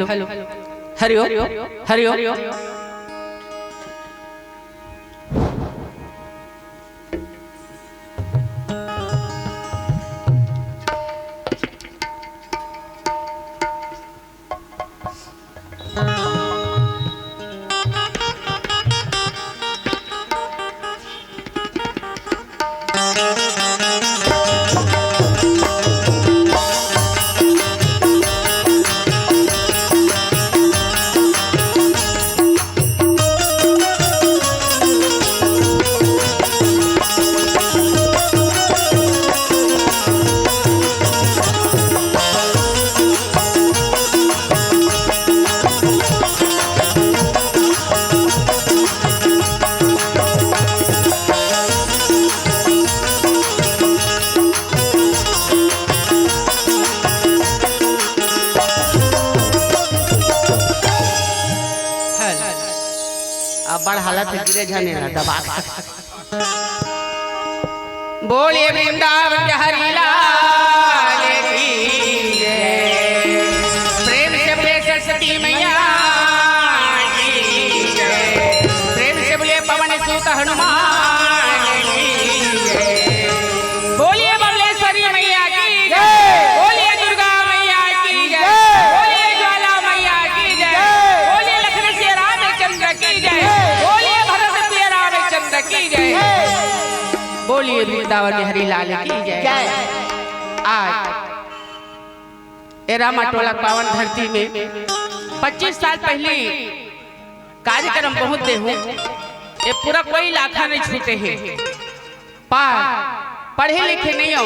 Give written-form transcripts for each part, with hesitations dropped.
Hello हरिओ हरिओ बड़ हालत है गिरे जाने ना दबा बोलिए वृंदावन बिहारी लाल की जय। प्रेम से बोले सरस्वती मैया की जय। प्रेम से बोले पवन सुत हनुमान की जय। बोलिए बबलेश्वरी मैया की जय। बोलिए दुर्गा मैया की जय। बोलिए ज्वाला मैया की जय। बोलिए लखन से रामचंद्र की जय। बोलिए भरत से रामचंद्र की जय। बोलिए वृंदावन बिहारी लाल की जय। आज रामा टोला पावन धरती में 25 साल पहले कार्यक्रम पहुंचते हूँ। ये पूरा कोई इलाका नहीं छूटे हैं। पढ़े लिखे नहीं हो,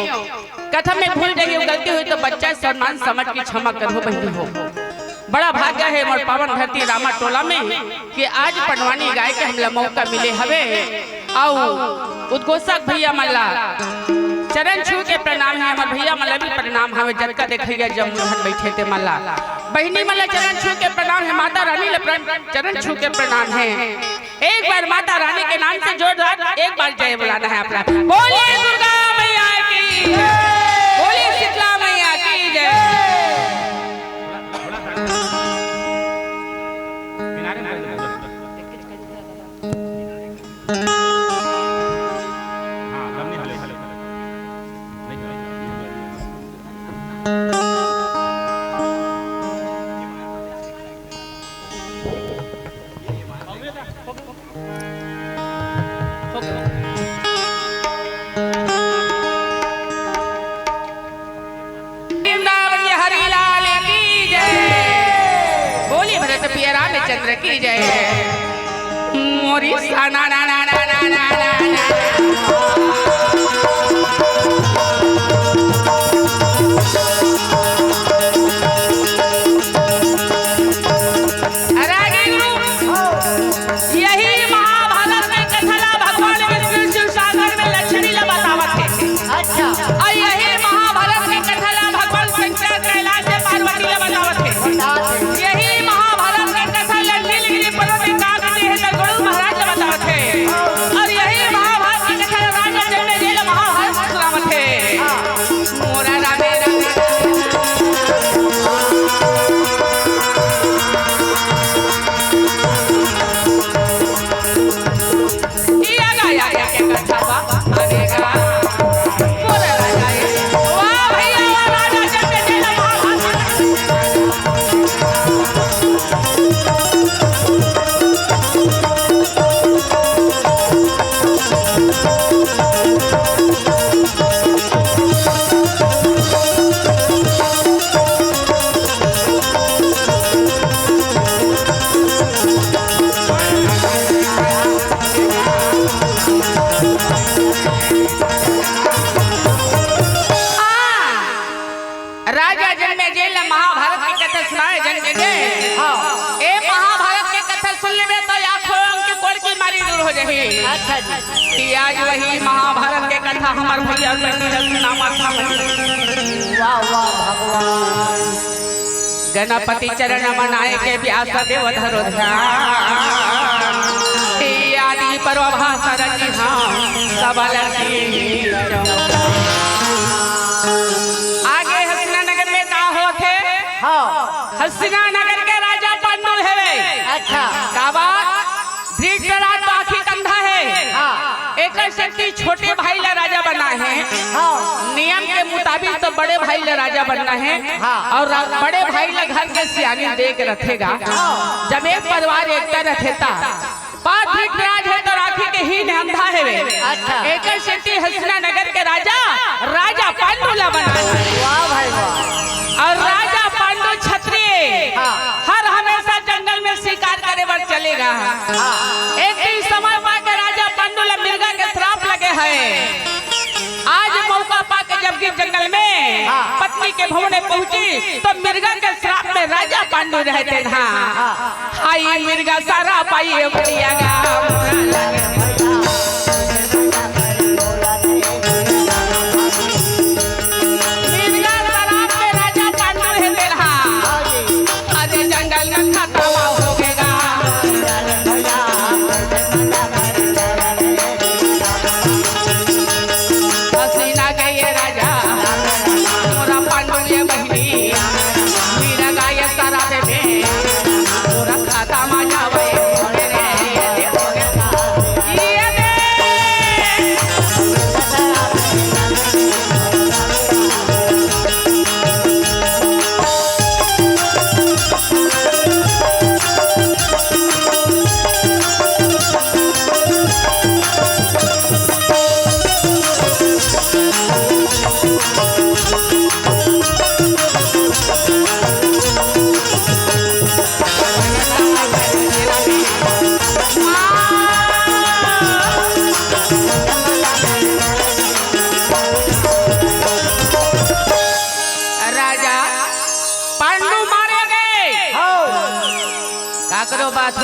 कथा में भूल गई हो, गलती हुई तो बच्चा सम्मान समझ की क्षमा करो बहनी हो। बड़ा भाग्य है मोर पावन धरती रामा टोला में कि आज पटवानी गाय के हमला मौका मिले हवे। आओ उद्घोषक भैया मल्ला चरण छू के प्रणाम है। हमारे भैया मल्ला भी प्रणाम हमें जटका देखिएगा जब मोहन बैठे थे मल्ला बहनी मल्ला चरण छू के प्रणाम है। माता रानी चरण छू के प्रणाम है। एक बार माता रानी के नाम से जोरदार एक बार जय बुलाना है अपना। बोलिए दुर्गा मैया की जय। बोलिए शीतला मैया की जय। चंद्र की जय। मोरी सा ना ना ना ना ना ना ना आज वही महाभारत के कथा हमार भैया भगवान गणपति चरण मनाए के व्यास देव धरो आदि परभाषा सबल आगे हसीना नगर में का होते हसीना नगर सेठी छोटे भाई ला राजा बनना है, नियम के मुताबिक तो बड़े भाई ला राजा बनना है और बड़े भाई ला घर के सियानी दे के रखेगा। जब एक परिवार एकता रखेता बात ठीक राज है तो राखी के ही अंधा है वे। एक सेठी हसना नगर के राजा राजा पांडु ला बना और राजा पांडु क्षत्रिय हर हमेशा जंगल में शिकार करे बर चलेगा। एक दिन समय पाके राजा पांडु ला मिर्गा के श्राप लगे है। आज मौका पाके जब कि जंगल में पत्नी के भवन में पहुंची तो मिर्गा के श्राप में राजा पांडु रहते था। हाई मिर्गा सारा पाई बढ़िया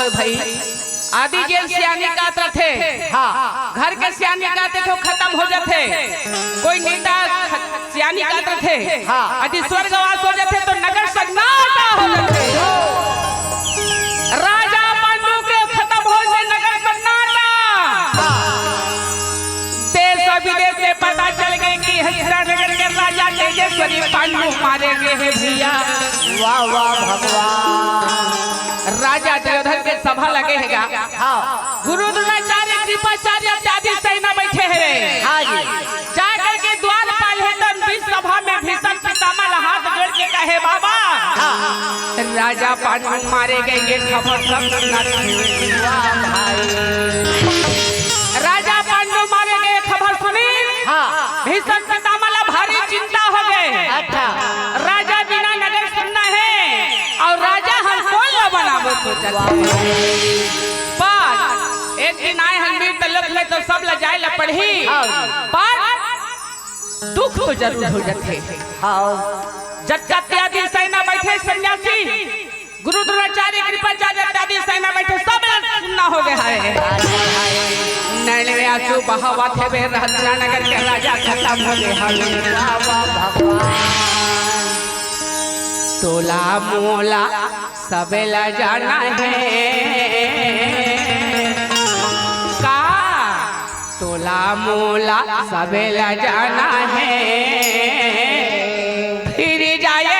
भाई। आदि जेल सियानी कात रथे, घर के सियानी काते तो खत्म हो जाते। कोई नेता सियानी कात रथे, आदि स्वर्गवास हो जाते तो नगर सन्नाटा हो जाते। राजा पांडु के खत्म हो से नगर सन्नाटा। देश और विदेश में पता चल गए कि हसना नगर के राजा तेजस्वी पांडु मारे गए हैं भैया। वाह वाह भगवान। राजा दुर्योधन के सभा लगे हैगा। गुरु द्रोणाचार्य कृपाचार्य इत्यादि सेना बैठे हैं। जाकर के द्वार पाल है तो बीच सभा में भीषण पितामह हाथ जोड़ के कहे बाबा राजा पांडु मारे गए ये खबर सब राजा पांडु मारे गए खबर सुनी भीषण पितामह भारी चिंता हो गए। राजा बिना नगर सुनना है और राजा पर एक दिन आए हम वीर तलक में तो सब लजाए ला पढ़ी पर दुख तो जरूर हो जाते। जत्यादि सेना बैठे सन्यासी गुरु द्रोणाचार्य कृपाचार्य इत्यादि सेना बैठे सब सुनना हो गया है। नैन में आंसू बहावा थे वे हसना नगर के राजा खत्म हो गए। तोला मोला सबेला जाना है का तोला मोला सबेला जाना है फिर जाए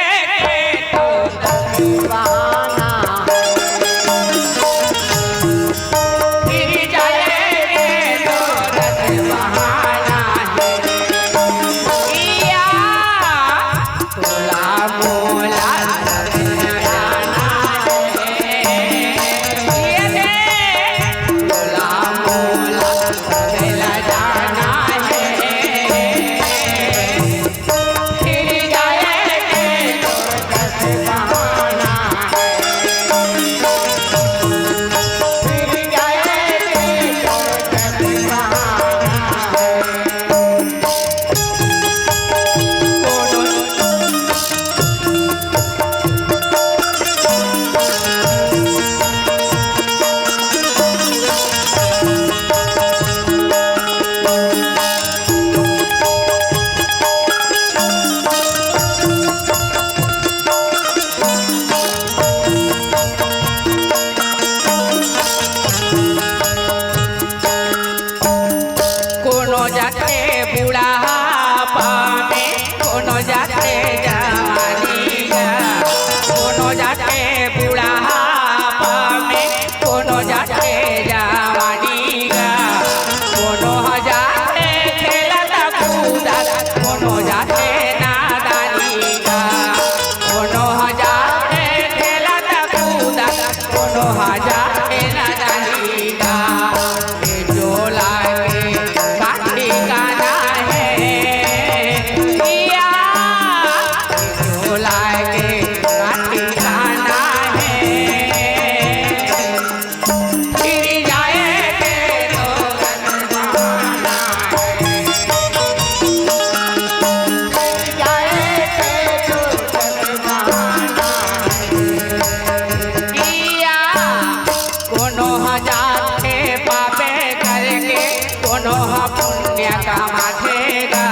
कोनो पुण्य कमाथेगा,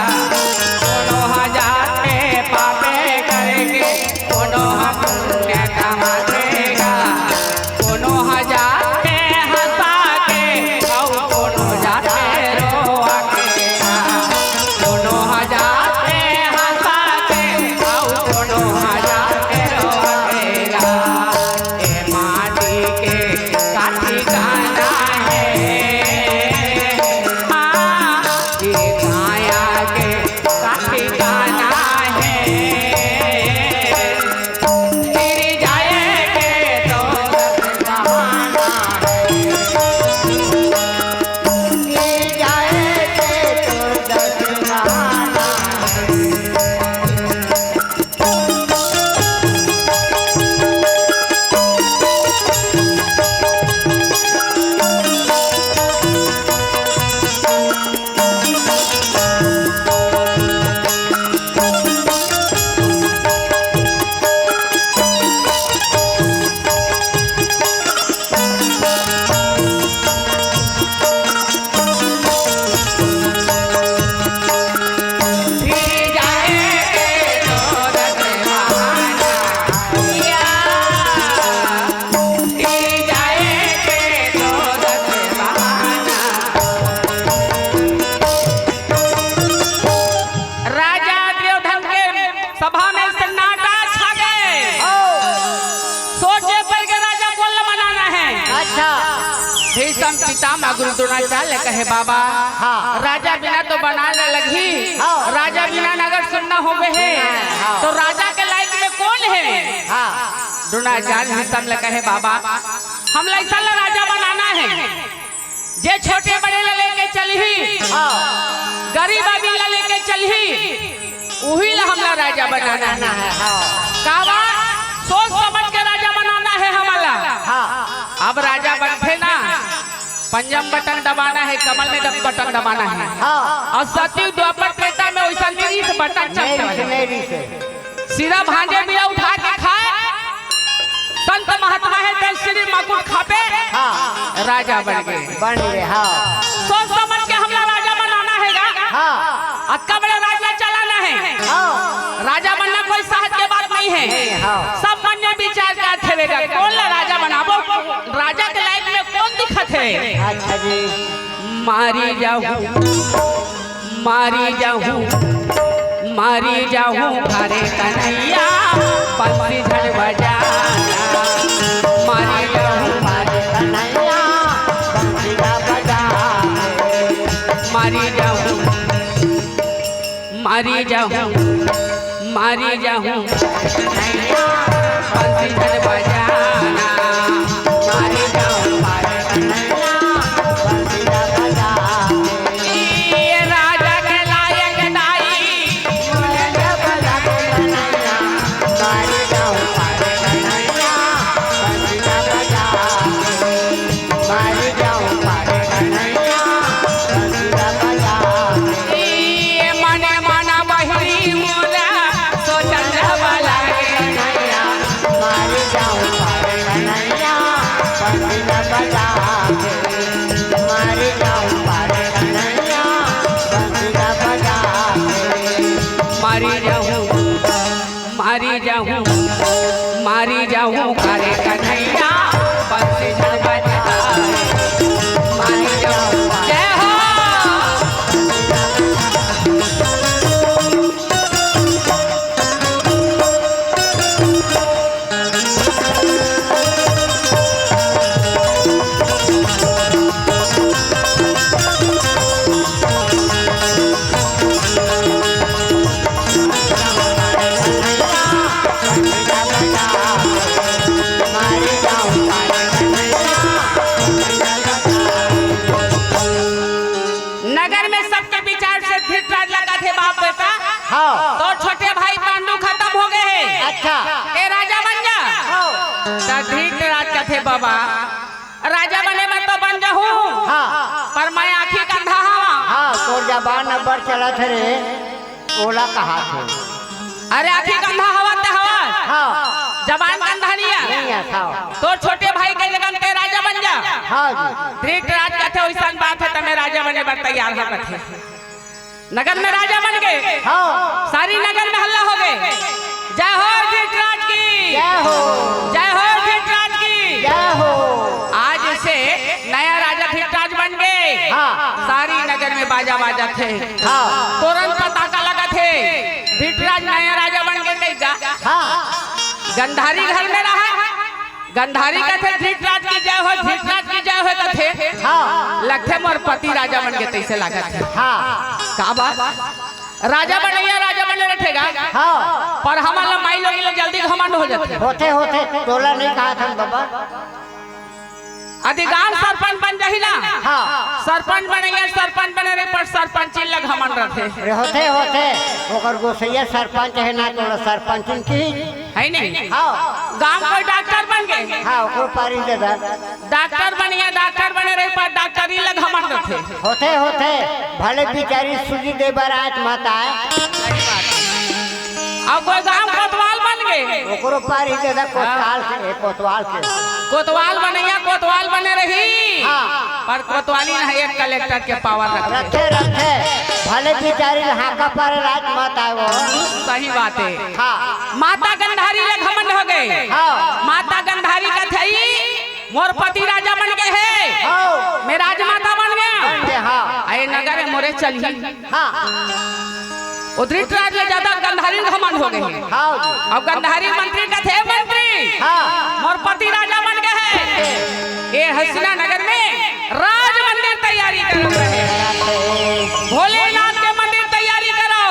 कोनो जाते पापे करेंगे, कोनो पुण्य कमाथेगा, कोनो जाते हंसा के और कोनो जाते रोआ केगा, कोनो जाते हंसा के और कोनो जाते रोआ केगा। ए माटी के काठी गाना है, हाँ ये काया के काठी गाना है, फिर जाएंगे तो बहाना है, फिर जाएंगे तो बहाना है। राजा दुर्योधन के सभा में सन्नाटा छा गए। सोचे पर के राजा को न मनाना है। अच्छा भीष्म पितामह गुरु द्रोणाचार्य कहे बाबा, हाँ। राजा बिना तो बनाने लगी, हाँ। राजा बिना अगर सुनना हो गए हाँ। तो राजा के लायक में कौन है? हाँ द्रोणाचार्य भीष्म कहे बाबा, हम ऐसा राजा बनाना है जे छोटे बड़े लेके चलही, हाँ गरीब आदमी लेके चलही, वही ला हमला राजा बनाना है। हाँ कावा सोच समझ के राजा बनाना है हमारा। हाँ अब राजा बनते ना, पंजम बटन दबाना है, कमल में बटन दबाना है, हाँ और सती द्वापर त्रेता में वैसा से बटन चलते मेरी से सीधा भांजे बिया उठा के खाए, संत महात्मा है तो श्री मकुट खापे, हाँ राजा बन गए। बन गए। हाँ सोच समझ के हमला राजा बनाना है, हाँ अक्का बड़े राज्य चलाना है। हाँ राजा बनना कोई साहस के बात नहीं है, हाँ। सब मन में विचार करते रहेगा कौन ला राजा बनाबो, राजा के लायक में कौन दिखत है। अच्छा जी मारी जाऊं मारी जाऊं मारी जाऊं घरे कन्हैया, बंसी झड़ बजाना, मारी जाऊं मारे कन्हैया बंसीला बजा, मारी जाऊं मारी जाऊं मारी जाऊं कन्हैया बंसी झड़ बजाना, मारी जाऊं मारे कन्हैया बंसीला बजा, ये राजा के लायक नाई, मारे बजा कन्हैया, मारे जाऊं मारे कन्हैया बंसीला बजा, मारे जाऊं मारे कन्हैया बंसीला बजा, ये मने मना बहिरी मोरा सोचल वाला कन्हैया मारे जाऊं मारे कन्हैया बंसीला बजा, मारे जाऊं मारे कन्हैया बंसीला बजा, मारी जाऊं मारी जाऊं करे कन्हैया, बंसी झड़ बजाए, मारी जाऊं जय हो। नगर में सबके विचार से धृतराज लगा थे बाप बेटा, हाँ तो छोटे भाई पांडु खत्म हो गए हैं, अच्छा ए राजा बन जा। तो धृतराज का थे बाबा, राजा बने में तो बन जाऊं, हाँ पर मैं आखी कंधा हवा। हाँ तो जबान नंबर चला थे रे, ओला कहा थे, अरे आखी कंधा हवा ते हवा, हाँ जबान कंधा नहीं है, तो छोटे भाई के लगन ते राजा बन जा। हाँ जी धृतराज का थे वैसा बात है, तमें राजा राजा बने पर तैयार हो गए। नगर में राजा बन गए, सारी नगर में हल्ला हो गए, जय हो धृतराज की, जय हो, जय हो धृतराज की, जय हो। आज से नया राजा धृतराज बन गए। सारी नगर में बाजा बाजा थे, तुरंत पताका लगा थे, धृतराज नया राजा बन गए। गंधारी घर में रहा, गंधारी का थे धृतराज की जय हो, धृतराज की जय हो थे। लगते मोर पति राजा बन गए, तैसे लगा थे। का बात राजा बनैया राजा बने रहेगा, पर हमारा माई लोग जल्दी घमंड हो जाते होते होते टोला नहीं कहा था बाबा। अधिकांश सरपंच बन जाही ना, सरपंच बनेंगे, सरपंच बने रहे पर सरपंच लग घमंड रहते होते होते ओकर गोसैया सरपंच है ना, तो सरपंच की है नहीं। गांव कोई डॉक्टर बन गए, ओकर पारी दे दा डॉक्टर बन गया, डॉक्टर बने रहे पर डॉक्टरी लग घमंड रहते होते होते भले बिचारी सुजी दे बारात मत आए। अब कोई गांव कोतवाल बन गए, ओकरो पारी दे दा कोतवाल से, कोतवाल के कोतवाल बनैया कोतवाल बने रही, पर कोतवाली नहीं एक कलेक्टर के पावर रखे रखे भले बिचारी हाका पर रात मत आए। सही बात है। माता गंधारी ले घमंड हो गए, माता गंधारी का थई मोर पति राजा बन गए है, मैं राजमाता बन गया, आए नगर मोरे चली। धृतराज ले ज्यादा गंधारी घमंड हो गए। अब गंधारी मंत्री का थे मंत्री, मोर पति राजा बन गए हैं। ये हसीना नगर में राज मंदिर तैयारी करो, भोलेनाथ के मंदिर तैयारी करो,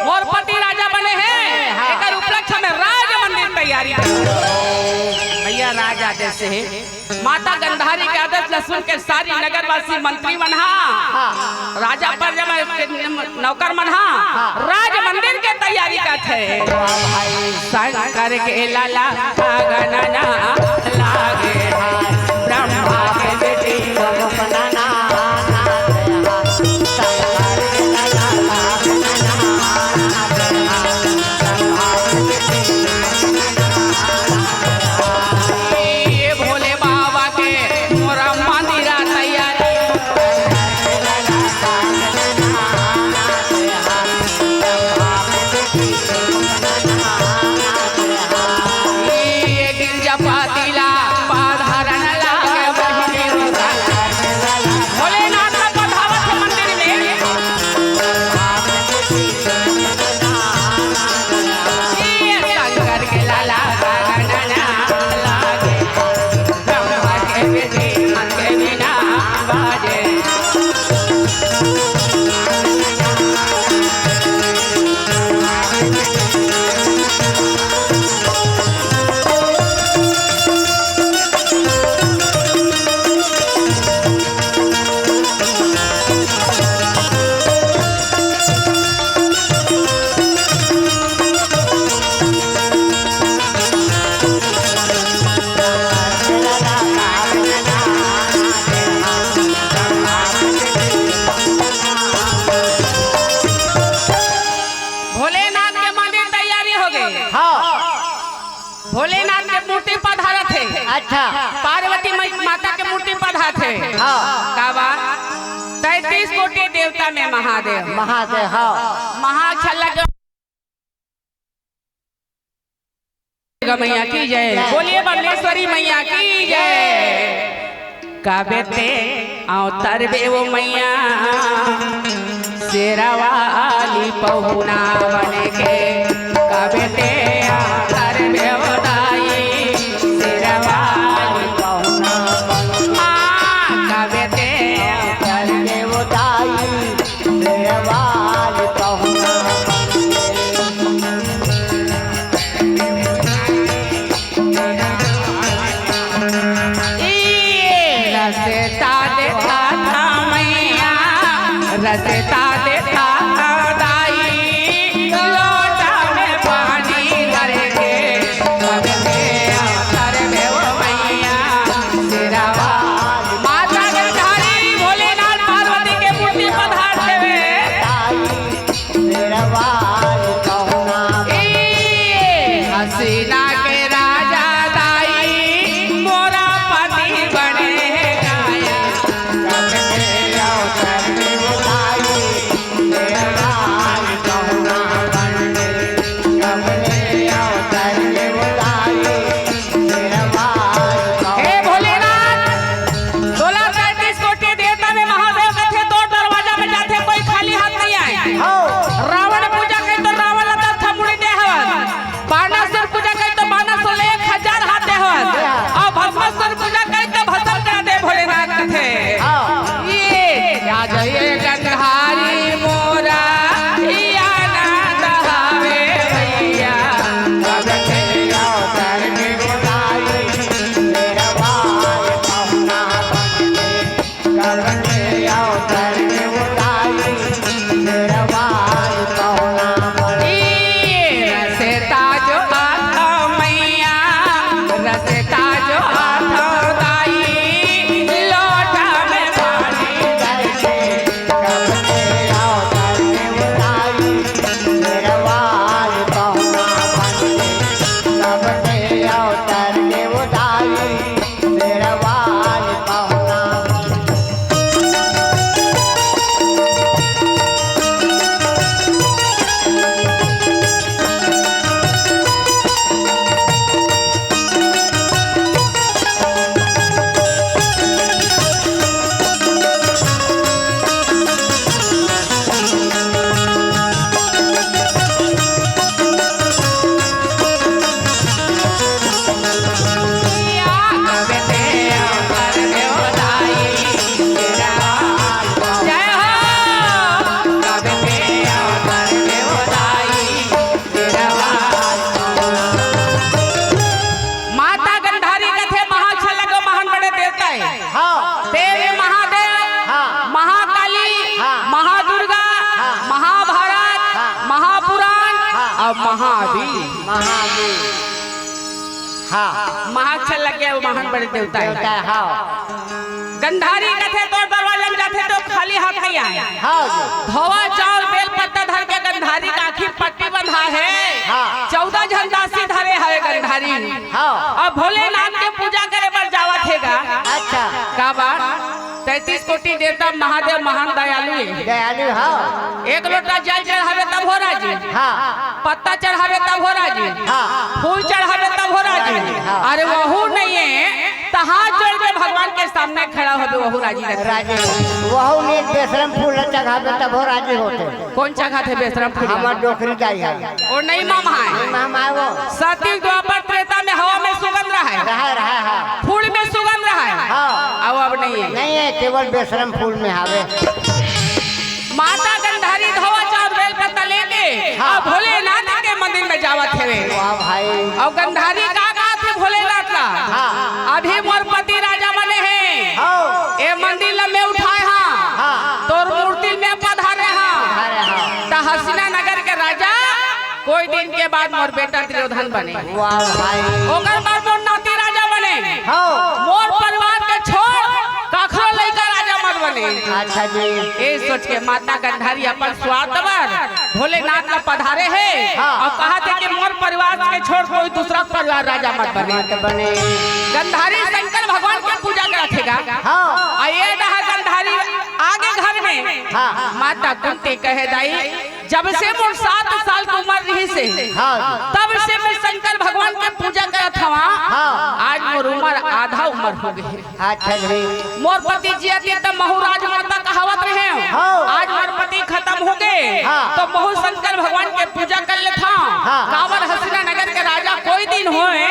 मोर पति राजा बने हैं, एक उपलक्ष्य में राज मंदिर तैयारी करो। भैया राज आदेश से माता गंधारी के आदेश लहसुन के सारी नगरवासी मंत्री बना, राजा पर नौकर बना, राज मंदिर के तैयारी का थे। शंकर के लाला गणना लागे, ब्रह्मा के बेटी बनाना, भोलेनाथ के मूर्ति पधारा थे। अच्छा, पार्वती माता के मूर्ति पधा थे। का बात 33 कोटि देवता में महादेव, महादेव महाक्षलग मैया की जय, बोलिए बमलेश्वरी मैया की जय। काबेते अवतर बेवो मैया शेरावाली पहुना बन के, काबेते अवतर बेवो दाई शेरावाली पहुना काबेते अवतर बेवो दाई शेरावाली पहुना। रसता देखा था मैया, रसता देखा था दाई, लोटा में पानी भर के अवतर में वो मैया शेरावाली। माता गंधारी भोलेनाथ पार्वती के मूर्ति पधारते हुए हसीना के राजा दाई मोरा पति बने गाया। और महावीर। महावीर हाँ महाक्षर लग गया वो महान बड़े देवता देवता है। हाँ गंधारी कथे तो दरवाजा में जाते तो खाली हाथ नहीं आए। हाँ धोवा चावल बेल पत्ता धर के गंधारी का आखिर पट्टी बंधा है। हाँ 14 झंडासी धरे है गंधारी। हाँ और भोलेनाथ के पूजा करे पर जावत हैगा। अच्छा का बात 33 कोटि देवता महादेव महान दयालु है। दयालु हाँ एक लोटा जल चढ़ावे तब हो राजी। हाँ पत्ता चढ़ावे तब हो राजी। हाँ फूल चढ़ावे तब हो राजी। हाँ। अरे वहू नहीं है तो हाथ जोड़ के भगवान के सामने खड़ा हो वहू राजी रहते। राजी वहू ने बेशरम फूल चढ़ावे तब वो राजी होते। कौन जगह थे बेशरम फूल? हमार डोकरी जाई है और नहीं मामा है। मामा वो सती द्वापर त्रेता में हवा में सुगंध रहा है। रहा हाँ फूल में सुगंध रहा है। हाँ अब नहीं है। नहीं है केवल बेशरम फूल में आवे। माता गंधारी धोवा चार बेल पत्ता लेके और भोलेनाथ के मंदिर में जावत है। वाह भाई और गंधारी का थे भोलेनाथ का। हाँ अभी मोर पति राजा बने हैं। हाँ ये मंदिर में उठाए हाँ हाँ तोर मूर्ति में पधारे हाँ। अरे हाँ तो हसीना नगर के राजा कोई दिन के बाद मोर बेटा दुर्योधन बने। वाह भाई ओकर बाद मोर नाती राजा बने। हाँ मोर परिवार के छोड़ कखरो लइका राजा मत बने। अच्छा जी ये सोच के माता गंधारी अपन स्वार्थ पर भोलेनाथ का पधारे है। हाँ। और कहा थे कि मोर परिवार के छोड़ कोई दूसरा परिवार राजा मत बने। मत बने गंधारी शंकर भगवान की पूजा कराथेगा। हाँ ये रहा गंधारी आगे घर में। हाँ माता कुंती कहे दाई जब से मोर 7 साल की उम्र रही से हाँ तब से मैं शंकर भगवान की पूजा करत हवा। हाँ आज मोर उम्र आधा उम्र हो गई। अच्छा जी मोर पति जियते तब महूराज माता कहावत रहे। हाँ। आज मोर पति खत्म हो गए हाँ। तो महू शंकर भगवान के पूजा कर ले था। हाँ। कांवर हसीना नगर के राजा कोई दिन होए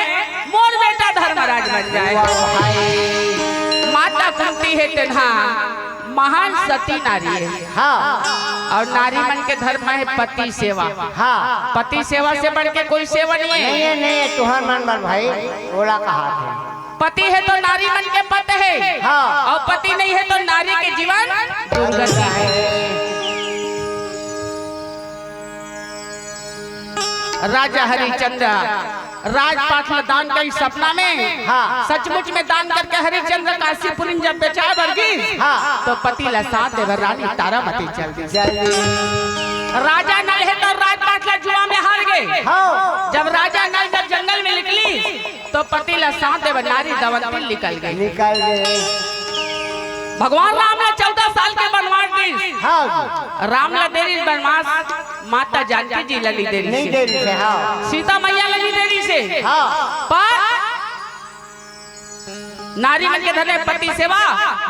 मोर बेटा धर्मराज बन जाए। वाह भाई माता कुंती है तेन्हा महान सती नारी है। हाँ और नारी मन के धर्म है पति सेवा। हाँ पति सेवा से बढ़ के कोई सेवा नहीं है। नहीं है तुहर मन बर भाई ओला कहा थे। पति है तो नारी मन के पत है। हाँ। और पति नहीं है तो नारी के जीवन दुर्गति है। राजा हरिश्चंद्र राजपाट में दान करी सपना में। हाँ। सचमुच में दान करके हरिश्चंद्र काशीपुरी जब बेचाए वर्गीस हाँ। तो पति लसात देवर रानी तारामती चल दी। जल्दी राजा नल है तो राजपाट ला जुआ में हार गए। हाँ जब राजा नल जब जंगल में निकली तो पति लसात देवर नारी दवंती निकल गई। निकल गए। भगवान राम ने 14 साल के वनवास दी। हाँ राम ला देरी वनवास माता जानकी जी लली देरी नहीं से। देरी से हाँ सीता मैया लली देरी से। हाँ पर नारी मन के धने पति सेवा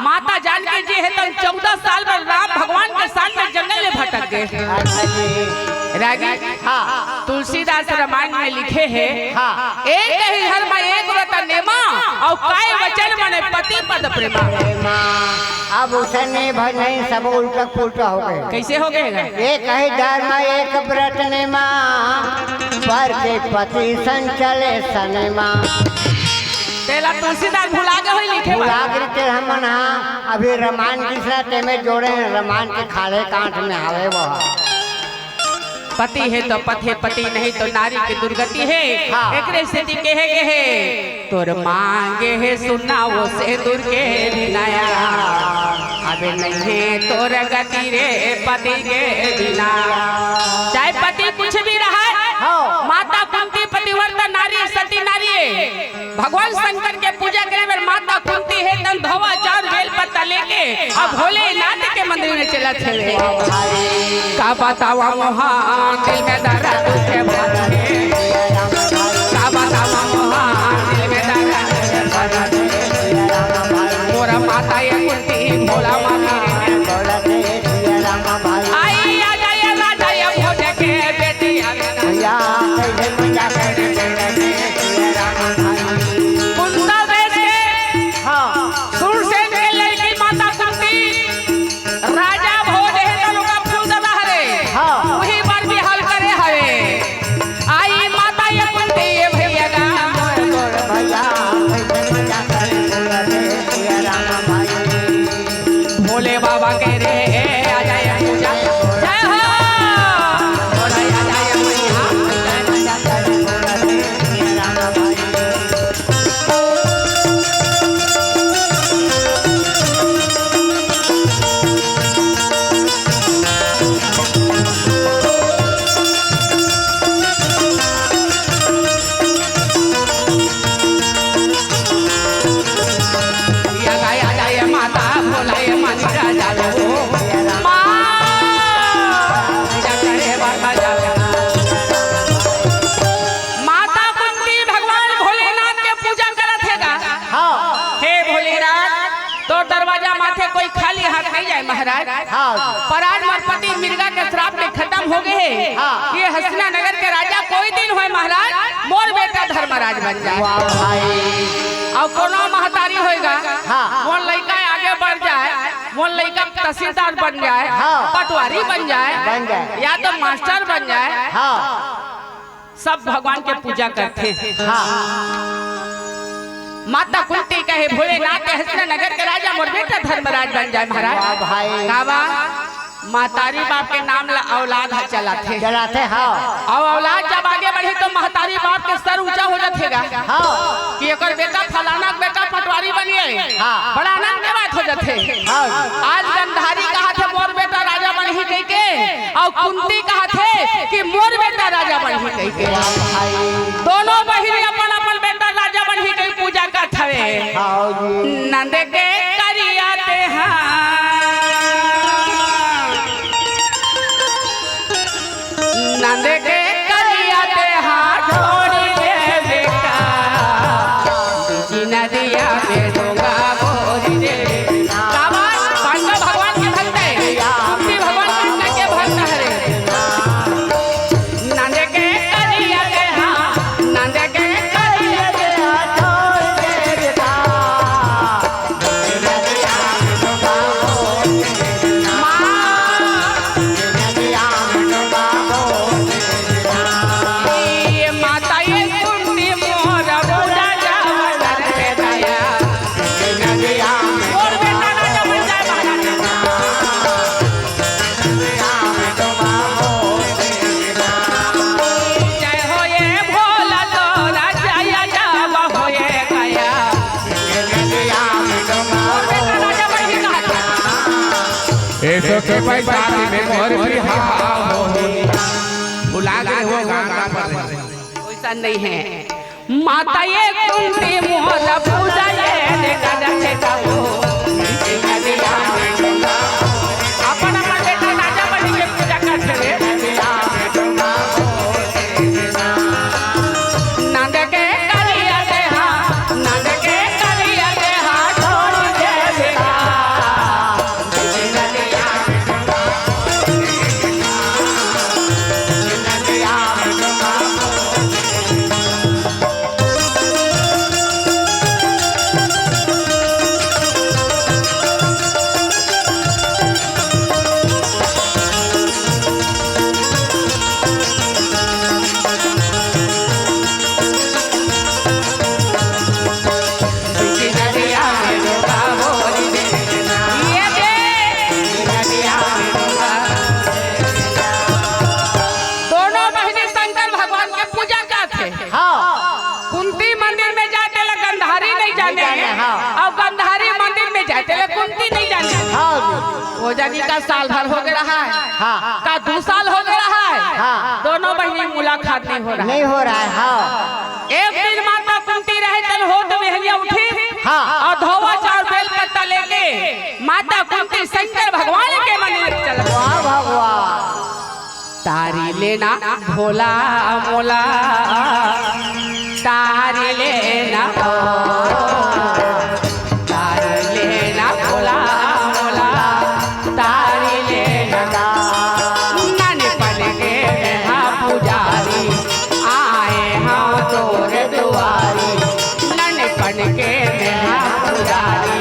माता जानकी जी है तो 14 साल में राम भगवान के साथ में जंगल में भटक गए। अच्छा जी रागी हाँ तुलसीदास रामायण में लिखे हैं। हाँ एक ही घर में एक व्रत नेमा और काय वचन मने पति पद प्रेमा। अब उसे नहीं भर नहीं सब उल्टा पुल्टा हो गए। कैसे हो गए? एक ही धर्म एक व्रत ने माँ पर के पति संचले सने माँ। तेला तुलसीदास भुला गए होई लिखे बा। बुलाकर हम हाँ अभी रामायण की में जोड़े रामायण के खाले कांठ में आवे वो। पति है तो पथे पति नहीं तो नारी की दुर्गति है। हाँ। एक स्थिति के तोर मांगे है सुना वो से दूर के बिनाया अबे नहीं है तोर गति रे पति के बिना। चाहे पति कुछ भी रहा है। हाँ। माता कुंती पतिव्रता नारी सती नारी है। भगवान शंकर के पूजा करे में माता कुंती है तन धोवा चार बेल पत्ता लेके अब भोलेनाथ के मंदिर में चला थे। का बतावा मोहान दिल में दर्द के बारे। का बतावा मोहान दिल में दर्द के बारे। मोरा माता ये कुंती भोला मामी आई आ जाए राजा ये भोज के बेटी कुंता देश के सुरसेन के लड़की माता कुंती राजा भोज है तनु का फूल दबा हरे। वही बार भी हल करे हवे आई माता ये कुंती ये भैया गा भोले बाबा के रे आ जाए पूजा जय हो भोला आ जाए मैया महाराज। हाँ पर आज मोर पति मिर्गा के श्राप में खत्म हो गए हैं। हाँ। ये हसना नगर के राजा कोई दिन होए महाराज मोर बेटा धर्मराज बन जाए। वाह भाई और कोनो महतारी होएगा हाँ। मोर लड़का आगे बढ़ जाए, मोर लड़का तहसीलदार बन जाए, हाँ। पटवारी बन जाए या तो मास्टर बन जाए, हाँ सब भगवान के पूजा करते हैं। हाँ माता कुंती कहे भोलेनाथ के हसना नगर के राजा मोर बेटा धर्मराज बन जाए महाराज। वाह भाई काबा महतारी बाप के नाम ला औलाद चलाते चलाते हाँ और औलाद जब आगे बढ़े तो महतारी बाप के सर ऊंचा हो जातेगा हाँ कि एक बेटा फलाना बेटा पटवारी बनिए। हाँ। बड़ा आनंद के बात हो जाते। हाँ आज गंधारी कहा थे मोर बेटा राजा बन ही कह के और कुंती कहा थे कि मोर बेटा राजा बन ही कह के। भाई दोनों बहिनी अपन अपन बेटा राजा बन ही कह पूजा करत हवे। हाँ जी नंद के करियाते हैं नंद के करियाते हाथ छोड़ी दे बेटा बीजी नदिया में डोंगा बोरी दे। काबा पांडव भगवान के भक्त है, कुंती भगवान कृष्ण के भक्त है। नंद के करियाते हाथ नंद के करियाते हाथ छोड़ दे बेटा ऐसो के पैसा में मोर भी हाओ भुला गए हो गाना पर वैसा नहीं है। माता ये कुंती मोर पूजा ये देखा देखा वो अपन अपन बेटा राजा बन के पूजा करते रे। नंद के करिया दे हां नंद के करिया दे हां छोड़ दे बेटा कुंती मंदिर में जाते ला गंधारी नहीं जाने और गंधारी मंदिर में जाते ला कुंती नहीं जाने। वो जानी का साल भर हो गया है का 2 साल हो गया है दोनों बहनी मुलाकात नहीं हो रहा नहीं हो रहा है हाँ एक दिन माता कुंती रहे तन हो तो महलिया उठी और धोवा चार बेल पत्ता लेके माता कुंती शंकर भगवान के मंदिर चल। वाह भगवान तारी लेना भोला मोला तारी लेना तारी लेना भोला मोला तारी लेना नन पन के हाँ पुजारी आए हाँ तोरे दुआरी नन पन के हाँ पुजारी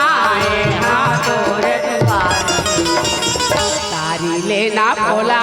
आए हाँ तोरे दुआरी तारी लेना भोला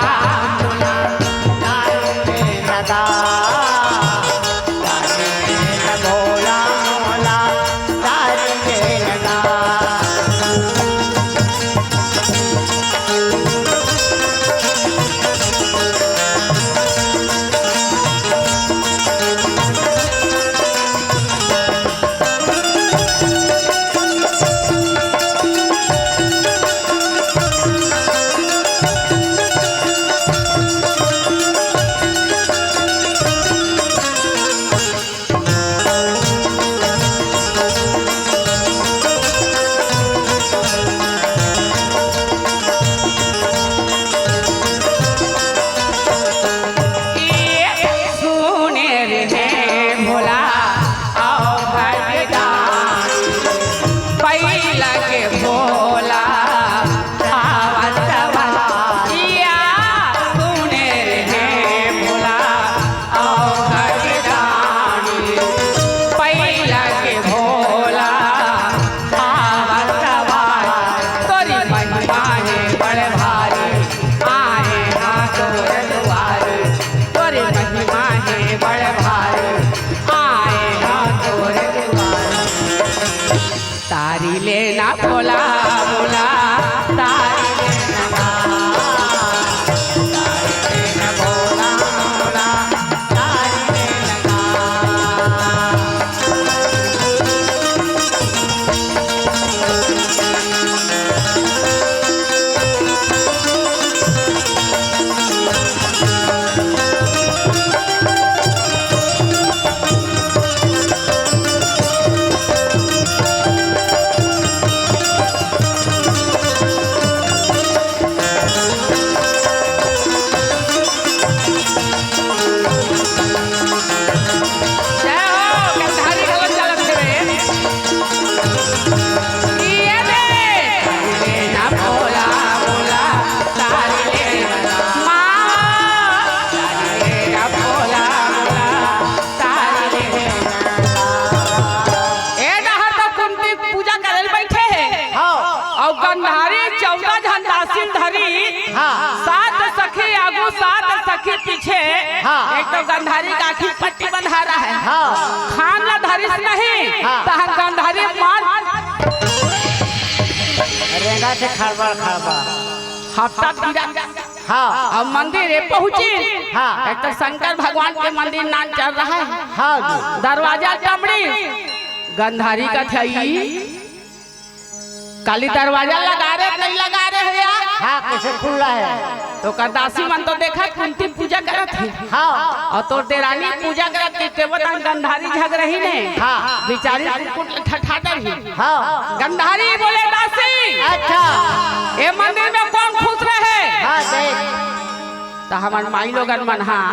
आखिर पीछे हाँ। एक तो गंधारी का आखिर पट्टी बंधा रहा है। हाँ। खान ला धरिस नहीं हाँ। तो हम गंधारी मार रेंगा से खड़बड़ खड़बड़ हफ्ता गिरा। हाँ। अब मंदिर पहुँची। हाँ। एक तो शंकर भगवान के मंदिर नाम चल रहा है। हाँ जी। दरवाजा टमड़ी गंधारी का थई काली दरवाजा लगा रहे नहीं लगा रहे भैया। हाँ कैसे खुला है तो दासी मन तो देखा कुंती पूजा करत है। हाँ। और तो देरानी पूजा करत थी ते बता गंधारी झग रही ने। हाँ। बेचारी कुकुट ठठाटर रही। हाँ। गंधारी बोले दासी अच्छा ये मंदिर में कौन खुश रहे। हाँ देख तो हमार माई लोगन मन हाँ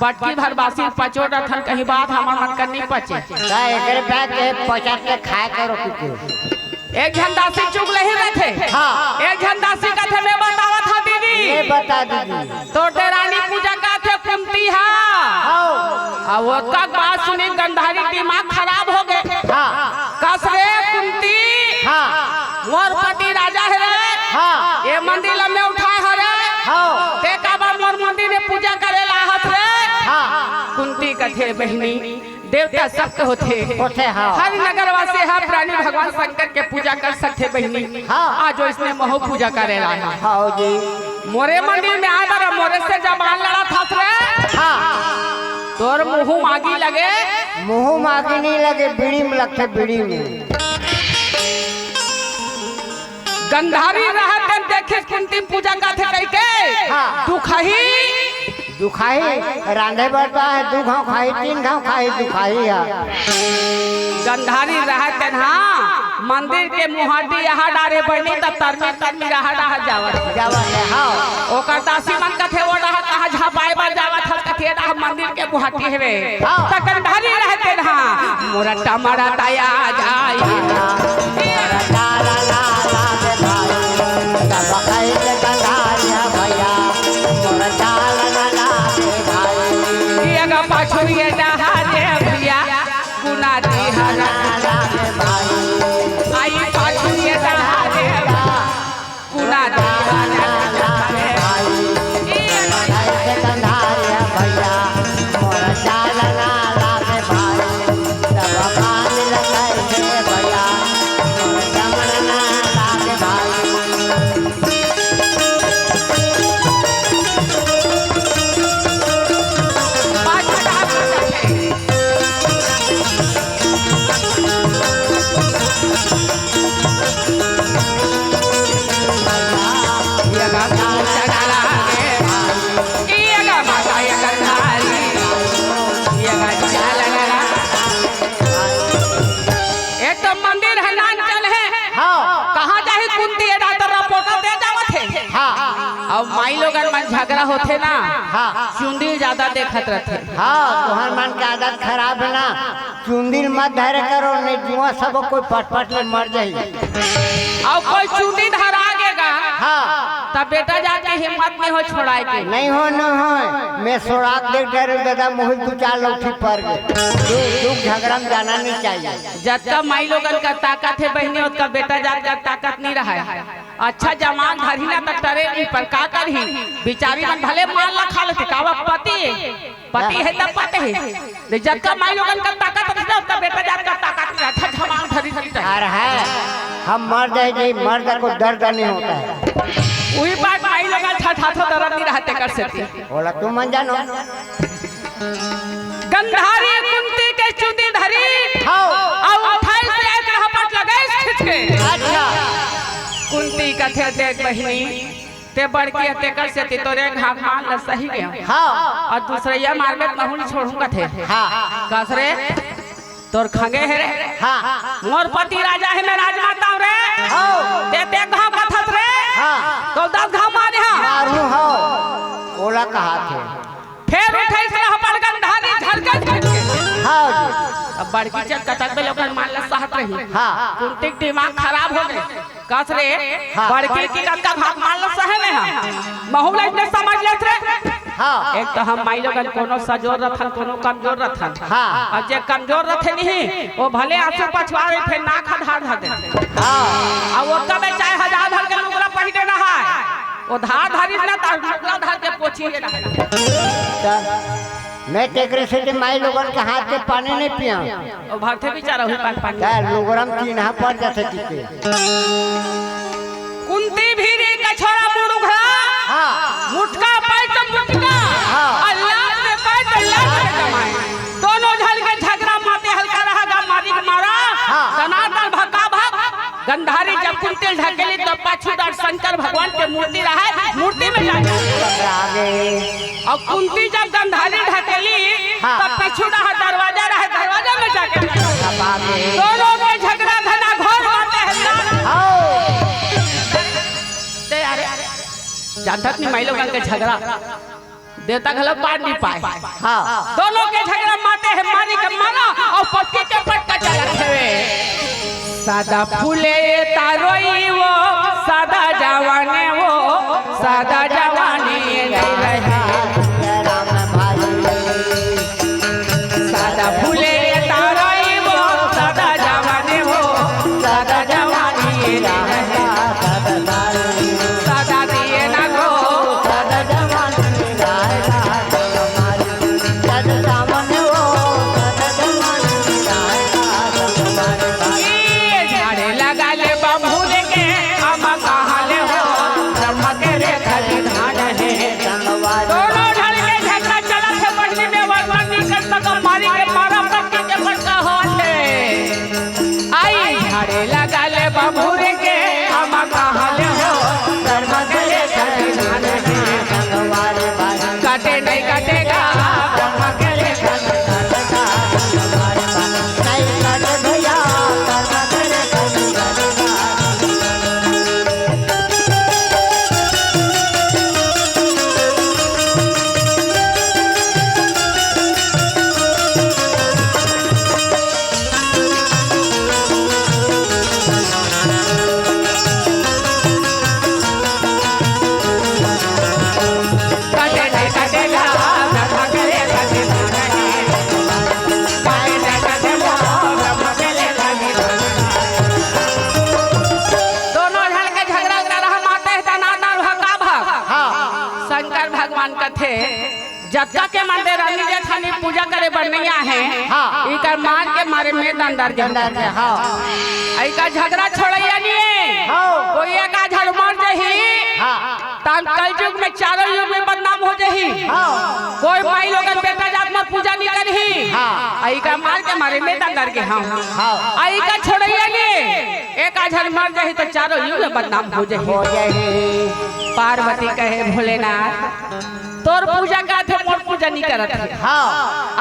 बटकी भर बासी पचो रथन कहीं बात हमार मन कर नहीं पचे। एकरे बैग के पचास के खाए करो कुछ एक झंडासी चुग नहीं रहे थे। हाँ। एक झंडासी का थे मैं बतावा था दीदी। ये बता दीदी तो देरानी पूजा का थे कुंती हाँ। वो का बात सुनी गंधारी दिमाग खराब हो गए। हाँ। कसरे कुंती हाँ। मोर पति राजा है रे। हाँ। ये मंदिर में उठाए है रे। हाँ। ते का बा मोर मंदिर में पूजा करे लाहत रे। हाँ। कुंती कथे बहनी देवता सबके होते। हाँ। हर नगर वासी हर प्राणी भगवान शंकर के पूजा कर सकते बहनी। हाँ। आज जो इसने मोह पूजा करे रहा है। हाँ जी। मोरे मंदिर में आए बार मोरे से जबान लड़ा था रे। हाँ। तोर मुँह मागी लगे। मुँह मागी नहीं लगे बीड़ी में लगते बीड़ी में। गंधारी रहते देखे कुंती पूजा का थे कह के। हाँ। दुखाई रांधे बढ़ता है 2 घाव खाई 3 घाव खाई दुखाई है। गंधारी रहते हाँ मंदिर के मुहाटी यहाँ डारे बनी तो तरमी तरमी रहा रहा जावत जावत है। हाँ। ओकर दासी मन कथे वो रहा कहाँ झापाए बार जावत हल कथे रहा मंदिर के मुहाटी हेवे। हाँ। तो गंधारी रहते हाँ मोरा टमारा ताया जाई। मोरा ताला ला ला दे भाई तब खाई के गंधारिया भैया मोरा ताला ला ला दे भाई ये गा पाछू ये डहा दे भैया गुना दी हरा ला दे भाई आई पाछू ये डहा दे गुना दी हरा ला दे भाई खाई के गंधारिया भैया मोरा ताला ला ला दे भाई तब पानी लगाई दे भैया मोरा जमना ला दे भाई। पाछू डहा ये गा पूजा डाला के ये गा माता ये गंधारी ये गा डाला डाला। एक तो मंदिर है नांचल है। हाँ। कहाँ जाही कुंती है डॉक्टर रिपोर्ट दे जावत है। हाँ। अब माई लोगन मन झगड़ा होते ना हाँ। चुंदी ज्यादा देखत रहते। हाँ तुम्हार मन की आदत खराब है ना चुंदिल मत धरे करो नहीं जुआ सब कोई पट में मर जाए। और कोई चुंदी धरा आगेगा हाँ। तब बेटा जाके हिम्मत नहीं हो छोड़ाए के। नहीं हो मैं सोराक देख डर दादा मुँह 2-4 लौठी पड़ गए। दुख झगड़ा में जाना नहीं चाहिए। जब तक माई लोगन का ताकत है बहनी उसका बेटा जात का ताकत नहीं रहा है। अच्छा जमान धरी ना तक टरे नहीं पर का करही बिचारी मन भले माल ला खा लेते कावा पति है तब पति है जब तक माई लोगन का ताकत रहता उसका बेटा जात का ताकत नहीं रहता जमान धरी धरी अरे है हम मर्द है जी मर्द को दर्द नहीं होता है। वही बात माई लोगन छठाथो दर्द नहीं रहते कर सकते। बोला तुम मन जानो गंधारी कुंती के चुंदी धरी और उठाई से एक हपट लगाई खींच के। अच्छा। कुंती कथे देख बहनी ते बड़की हते कर से ते तोरे घाघ मान ल सही गया। हाँ। और दूसरे मार में नहुल छोड़ूंगा थे। हाँ। कसरे तोर खंगे है रे। हाँ। मोर पति राजा है मैं राजमाता हूं रे। हाँ। ते ते घाव कथत रे। हाँ। तो 10 घाव मारे हां मारू हो ओला कहा थे फिर उठे से हपड़ गंधारी झरके झरके। हाँ जी। अब बड़की चल कटक में लोगन मान ल सहत रही। हाँ। कुंती के दिमाग खराब हो गए। कसरे हाँ। बड़की की का भाग मान ल सहे में हां महुला ने समझ लेत रे। हाँ। एक तो हम माई लोगन कोनो सजोर रथन कोनो कमजोर रथन। हाँ। और जे कमजोर रथे नहीं वो भले आंसू पछवाड़े फिर नाक धार धर दे। हाँ। और वो तब चाहे 1000 धर के लुगड़ा पहिने रहा है वो धार धारी ना तार लुगड़ा धार के पोछ पोछिए रहा मैं टेकरे से माई लोगन के हाथ के पानी नहीं पिया ओ भागते बेचारा हुई पानी पानी क्या लोगरम चिन्ह पड़ जाते टिके कुंती भी रे कछोरा मुड़ुघा हाँ मुटका पाई तो मुटका हाँ। अल्लाह ने पाई तो लाख के कमाए दोनों झल के झगड़ा माते हल्का रहा मारी के मारा हाँ। दनादन भका भाग गंधारी जब कुंती ढकेली तो पाछूदार शंकर भगवान के मूर्ति रहा मूर्ति में जाके आगे और कुंती जब गंधारी ढकेली हाँ। तब पिछूड़ा दरवाजा रहा दरवाजा में जाके अब आगे दोनों के झगड़ा घना घोर माते हल्का आओ जानता नहीं माइलो के झगड़ा देवता घलो पार नहीं पाए हाँ दोनों के झगड़ा माते हैं मारी के मारा और पटके के पटका चला थे सादा फूले तारोई वो सादा जवाने वो सादा जवानी गई रहे राम भाई सादा फूले तारोई वो सादा जवाने वो सादा जवानी गई रहे सादा दिए ना गो झाड़े लगा ले बम्बू देके हम कहाँ ले हो चमके रे खली धान है दोनों ढल के झगड़ा चला थे बढ़ने में वर्णन नहीं कर सका मारी के मारा पक्के के पटका हो थे आई झाड़े लगा ले बम्बू देके हम कहाँ ले हो चमके रे खली धान है काटे नहीं काटेगा चमके रे खली जत्का के माते रानी जेठानी पूजा करे बनैया है हाँ। इकर मार के मारे में अंदर के हाँ इका झगड़ा छोड़ैया नहीं हाँ। कोई एक आझड़ मर जही हाँ तान कलयुग में चारों युग में बदनाम हो जही हाँ कोई माई लोगन बेटा जात में पूजा नहीं करही हाँ। इका मार के मारे में अंदर के हाँ हाँ इका छोड़ैया नहीं एक आझड़ मर जही तो चारों युग में बदनाम हो जही हो जाएगी पार्वती कहे भोलेनाथ तोर पूजा का थे मोर पूजा नहीं करत है हाँ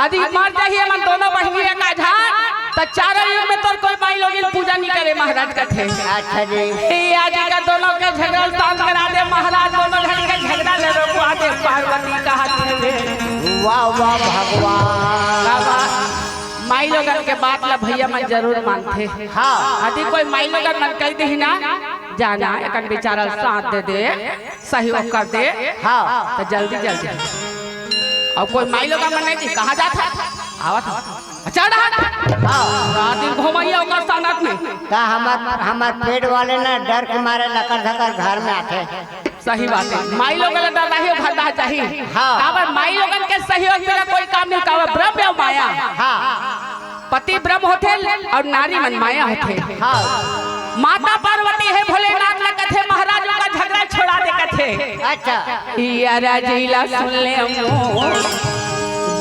आदि मर चाहिए मन दोनों बहनी का झाड़ तो चारों युग में तोर कोई माई लोग पूजा नहीं करे महाराज का थे अच्छा जी आज का दोनों के झगड़ा शांत करा दे महाराज दोनों घर के झगड़ा ले रोकवा दे पार्वती का हाथ में वाह वाह भगवान माई लोगन के बात ला भैया मन जरूर मानते हाँ आदि कोई माई लोगन मन कह दे ना जाना एक बेचारा साथ दे दे सहयोग कर दे हाँ तो जल्दी जल्दी और कोई माई लोग मन नहीं थी कहाँ जाता आवत चढ़ रात दिन घुमाइया ओकर सानत में का हमार पेट वाले ना डर के मारे लकर धकर घर में आते सही बात है माई लोग डर रही हो घर चाहिए हाँ। काबर माई लोगन के सहयोग बिना कोई काम नहीं काबर ब्रह्म और माया हाँ पति ब्रह्म होते और नारी मन माया होते हाँ माता पार्वती है भोलेनाथ ला कथे महाराजों का झगड़ा छोड़ा दे कथे अच्छा यारा जिला सुन ले मोर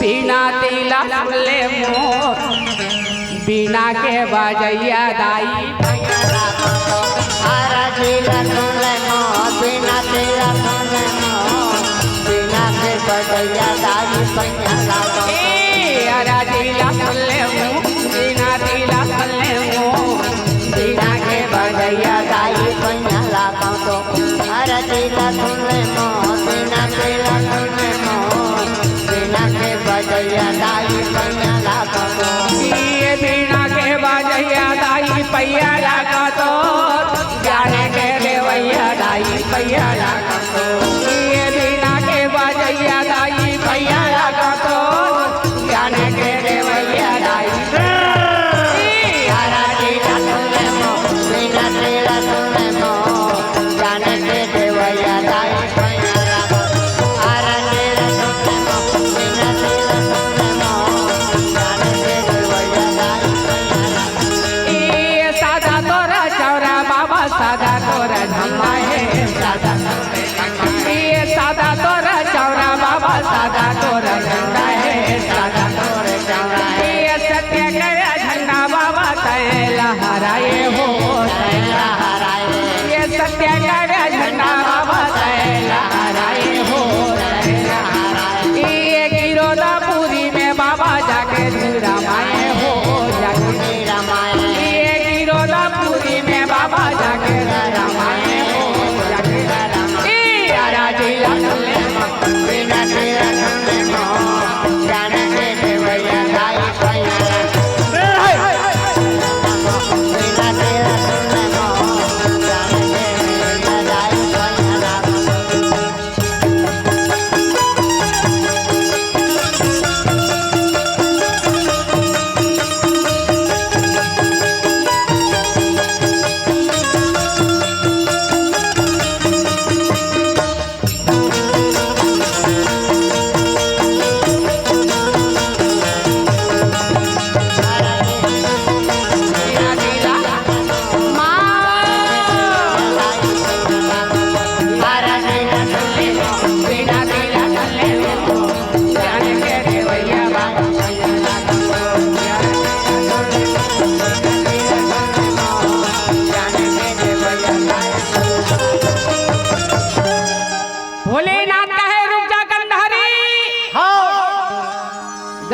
बिना दिला सुन ले मोर बिना के बजैया दाई आरा जिला सुन ले मोर बिना दिला सुन ले मोर बिना के बजैया दाई पैया लागो यारा जिला सुन ले मोर बिना दिला सुन ले मोर बिना के बजैया दाई पैया लागो तो आरा जिला सुन ले मोर बिना दिला सुन ले मोर बिना के बजैया दाई पैया लागो तो ये बिना के बजैया दाई पैया लागो तो जाने के देवैया दाई पैया लागो तो ये बिना के बजैया दाई पैया लागो तो जाने के देवैया दाई आरा जिला सुन ले मोर बिना दिला सुन ले मोर जाने के देवैया दाई पैया लागो आरा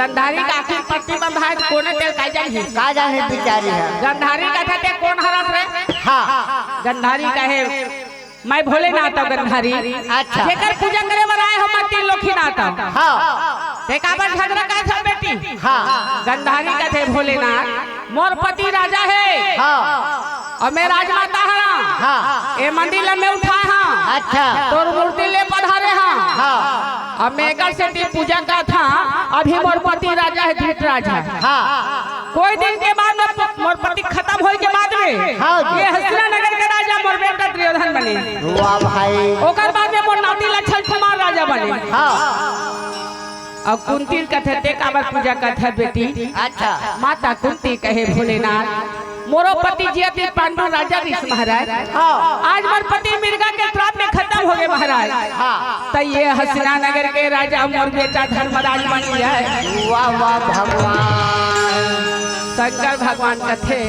गंधारी का आखिर पट्टी बंधा है कोने तेल का जानी का जाने बिचारी है गंधारी का था ते कौन हरस रे हाँ गंधारी का है मैं भोलेनाथ हूँ गंधारी अच्छा जेकर पूजा करे बनाए हम 3 लोखीनाथ हाँ ते काबर झगड़ा का था बेटी हाँ गंधारी का थे भोलेनाथ मोर पति राजा है हाँ और मैं राजमाता हाँ हाँ ए मंदिर में उठाए हाँ अच्छा तोर मूर्ति ले पधारे हाँ हाँ अब मैं एकर से ती पूजा का था अभी मोर पति राजा है धृतराज है हाँ कोई दिन के बाद में मोर पति खत्म होए के बाद में हाँ जी। ये हस्तिनानगर के राजा मोर बेटा दुर्योधन बने वाह भाई ओकर बाद में मोर नाती लक्षण कुमार राजा बने हाँ अब कुंती कथे ते काबर पूजा कथे बेटी अच्छा माता कुंती कहे भोलेनाथ मोरो पति जियति पांडु राजा ऋष महाराज हाँ आज मोर पति मिर्गा के श्राप में खत्म हो गए महाराज हाँ तो ये हस्तिनानगर के राजा मोर बेटा धर्मराज बन गया है वाह वाह भगवान शंकर भगवान कथे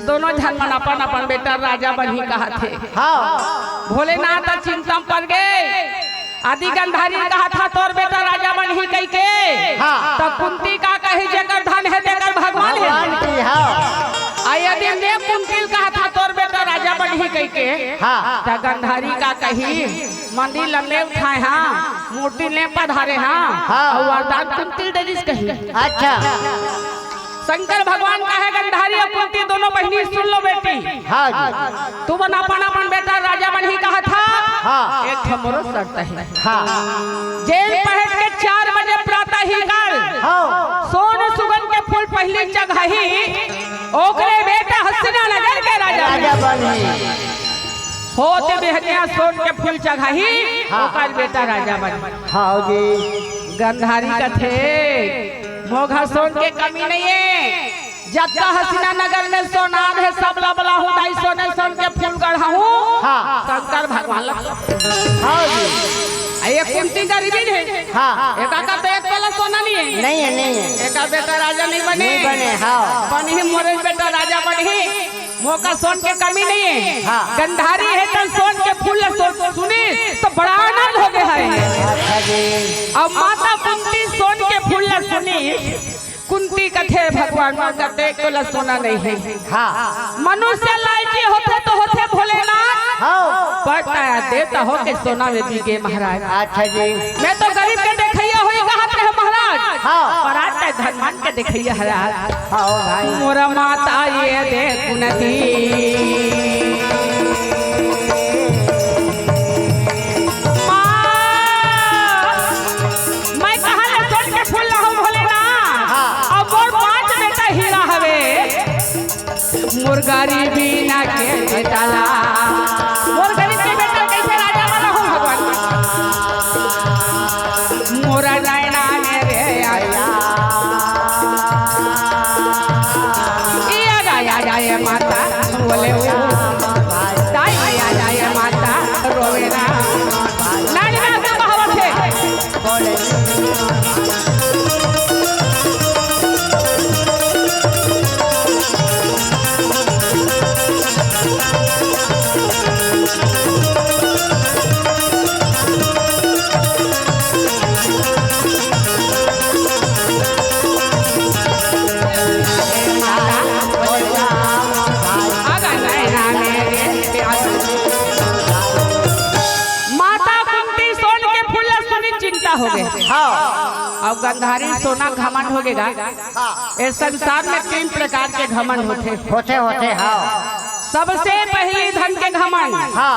दोनों जन मन अपन अपन बेटा राजा बन ही कहा थे हाँ भोलेनाथ चिंता में पड़ गए आदि गंधारी कहा था तोर बेटा राजा बन ही कही के हाँ। तो कुंती का कही जगर धन है देकर भगवान है भगवान की हाँ यदि ने कुंती कहा था तोर बेटा राजा बन ही कही के हाँ तो गंधारी का कही मंदिर लम्बे उठाए हाँ मूर्ति ले पधारे हाँ हाँ। और वरदान कुंती दे कही अच्छा शंकर भगवान का है गंधारी और कुंती दोनों बहनी सुन लो बेटी हाँ जी तू बना अपन बेटा राजा बन ही कहा था हाँ एक ठमरो शर्त है हाँ जेल पहन के 4 बजे प्रातः ही काल हाँ सोन सुगंध के फूल पहली जगही ओकरे बेटा हस्तिनानगर के राजा राजा बनी होते बेहनिया सोन के फूल जगही हाँ। ओकर बेटा राजा बन हाँ जी गंधारी का थे मोघा सोन के कमी नहीं है जब का हस्तिनानगर में सोनार है सब लबला हूँ दाई सोने सोन के फूल गढ़ा हूँ हाँ शंकर भगवान हाँ जी ये कुंती गरीबी है हाँ एक का तो एक तोला सोना नहीं है नहीं है नहीं है एक बेटा राजा नहीं बने नहीं बने हाँ बनी मोरे बेटा राजा बने मौका सोन के कमी नहीं है हाँ। गंधारी है तो सोन के फूल सुनी तो बड़ा आनंद हो गया है अच्छा जी अब माता कुंती सोन के फूल सुनी कुंती कथे भगवान कहते कोला सोना नहीं है हाँ मनुष्य लायकी होते तो होते भोलेनाथ हाँ पटाया देता हो के सोना में बिके महाराज अच्छा जी मैं तो गरीब के देखैया हुई कहत रहे महाराज हाँ पर आज तक धनवान के देखैया महाराज हाँ भाई मोरा माता ये दे कुनती मैं कहा ले सोन के फूल लाऊं भोलेनाथ हाँ। अब और 5 बेटा हीरा हवे मुर्गारी बिना के बेटाला मोर गरीब के बेटा कैसे राजा बना हूं भगवान मोरा नैना मेरे आया या गाया जाए माता बोले वो दाई आया जाए माता रोवे ना नानी ना का बहावत है बोले आगा नैना मेरे माता कुंती सोन के फूल सुनी चिंता हो गए हाँ अब गंधारी सोना घमंड हो गएगा इस संसार में 3 प्रकार के घमंड होते होते होते हाँ सबसे पहले धन के घमंड हाँ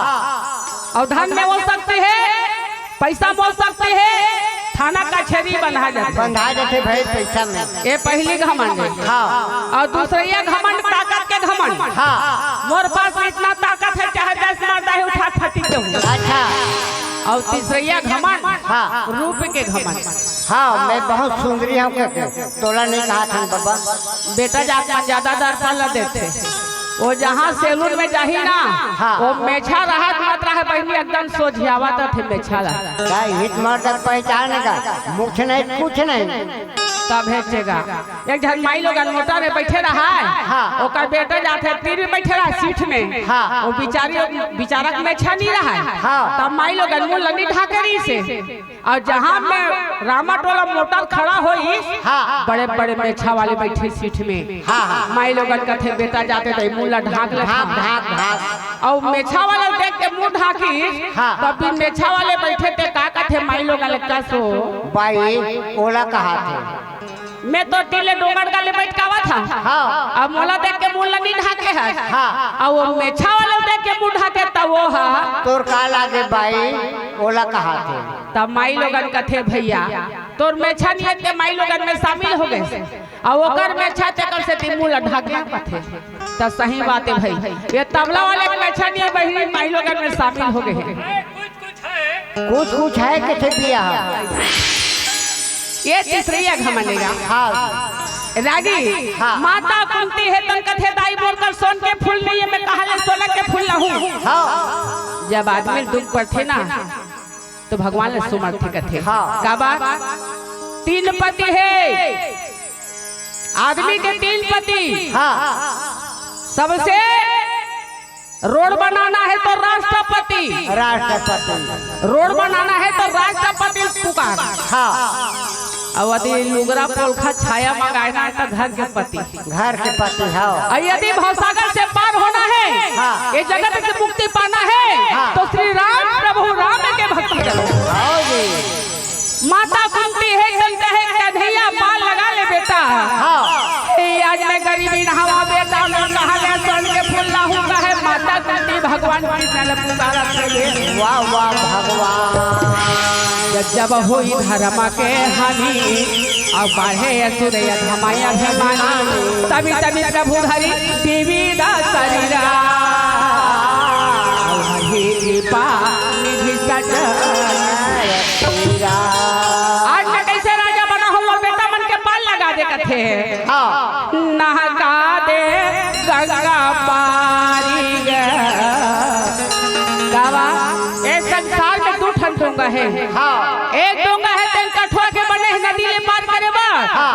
और धन में हो सकती है पैसा बोल सकती है थाना कचहरी बना जाता है बंधा देते भाई पैसा में ये पहली घमंड है हाँ और दूसरा घमंड ताकत के घमंड हाँ मोर पास इतना ताकत है चाहे 10 मर्दा है उठा फटी दूं अच्छा और तीसरा घमंड हाँ रूप के घमंड हाँ मैं बहुत सुंदरी हूँ तोला नहीं कहा था बाबा बेटा जाकर ज्यादा दर पर देते वो जहाँ सैलून में जाही ना हाँ। वो मेछा रहा मत रहा बहनी एकदम सोझियावा तो थे मेछा रहा क्या हित मर्द पहचान का मुख नहीं कुछ नहीं तब भेजेगा। एक जन माई लोग मोटर में बैठे रहा है, ओकर बेटा जाते तीर में बैठे रहा सीट में, वो बेचारा में अच्छा नहीं रहा है, तब माई लोग मुंह लगी ढाकरी से, और जहाँ में रामाटोला मोटर खड़ा होई, बड़े बड़े मेछा वाले बैठे सीट में, माई लोग कथे बेटा जाते थे मुंह ढाक ले, और मेछा वाले देख के मुंह ढाकी, तब भी मेछा वाले बैठे थे का कथे माई लोग लगता सो भाई ओला कहा थे मैं तो टीले डोंगर का ले बैठकावा था, अब मोला देख के मुंह लगी ढाके है, और वो मेछा वाले देख के मुंह ढाके तब वो है तोर का लागे भाई ओला कहा थे। तब माई लोगन कथे भैया तोर मेछा नियत के माई लोगन में शामिल हो गए, और ओकर मेछा चकर से ती मुंह ढाकना कथे, तब सही बात है भाई, ये तबला वाले के मेछा नियत बहिनी माई लोगन में शामिल हो गए। कुछ है किथे पिया ये तीसरी घमनेगा रागी माता कुंती है तन कथे दाई बोलकर सोन के फूल नहीं है, मैं कहा सोना के फूल लहूं। जब आदमी दुख पर थे ना तो भगवान ने सुमर्थी कथे का बात, 3 पति है आदमी के, 3 पति, सबसे रोड बनाना है तो राष्ट्रपति, रोड बनाना है तो राष्ट्रपति पुकार, और यदि लुगरा पोलखा छाया मंगाना है तो घर के पति है, और यदि भवसागर से पार होना है, ये जगत से मुक्ति पाना है, तो श्री राम प्रभु राम के भक्ति करो। माता कुंती है चलते है कन्हैया पाल लगा ले बेटा, आज मैं गरीबी नहावा बेटा मैं कहा ले सोन के फूल लाहूंगा है, माता कुंती भगवान की चल पुकारा करे। वाह वाह भगवान, जब हुई धर्म के हानि अब बढ़े असुर धमाया भिमानी, तभी तभी प्रभु धरी देवी दा शरीरा आज मैं कैसे राजा बना हूँ, बेटा मन के पाल लगा दे कथे नहका दे गंगा पारी गावा। ए संसार में 2 ठन डोंगा है, एक डोंगा है तेन कठुआ के बने नदी ले पार करे बा,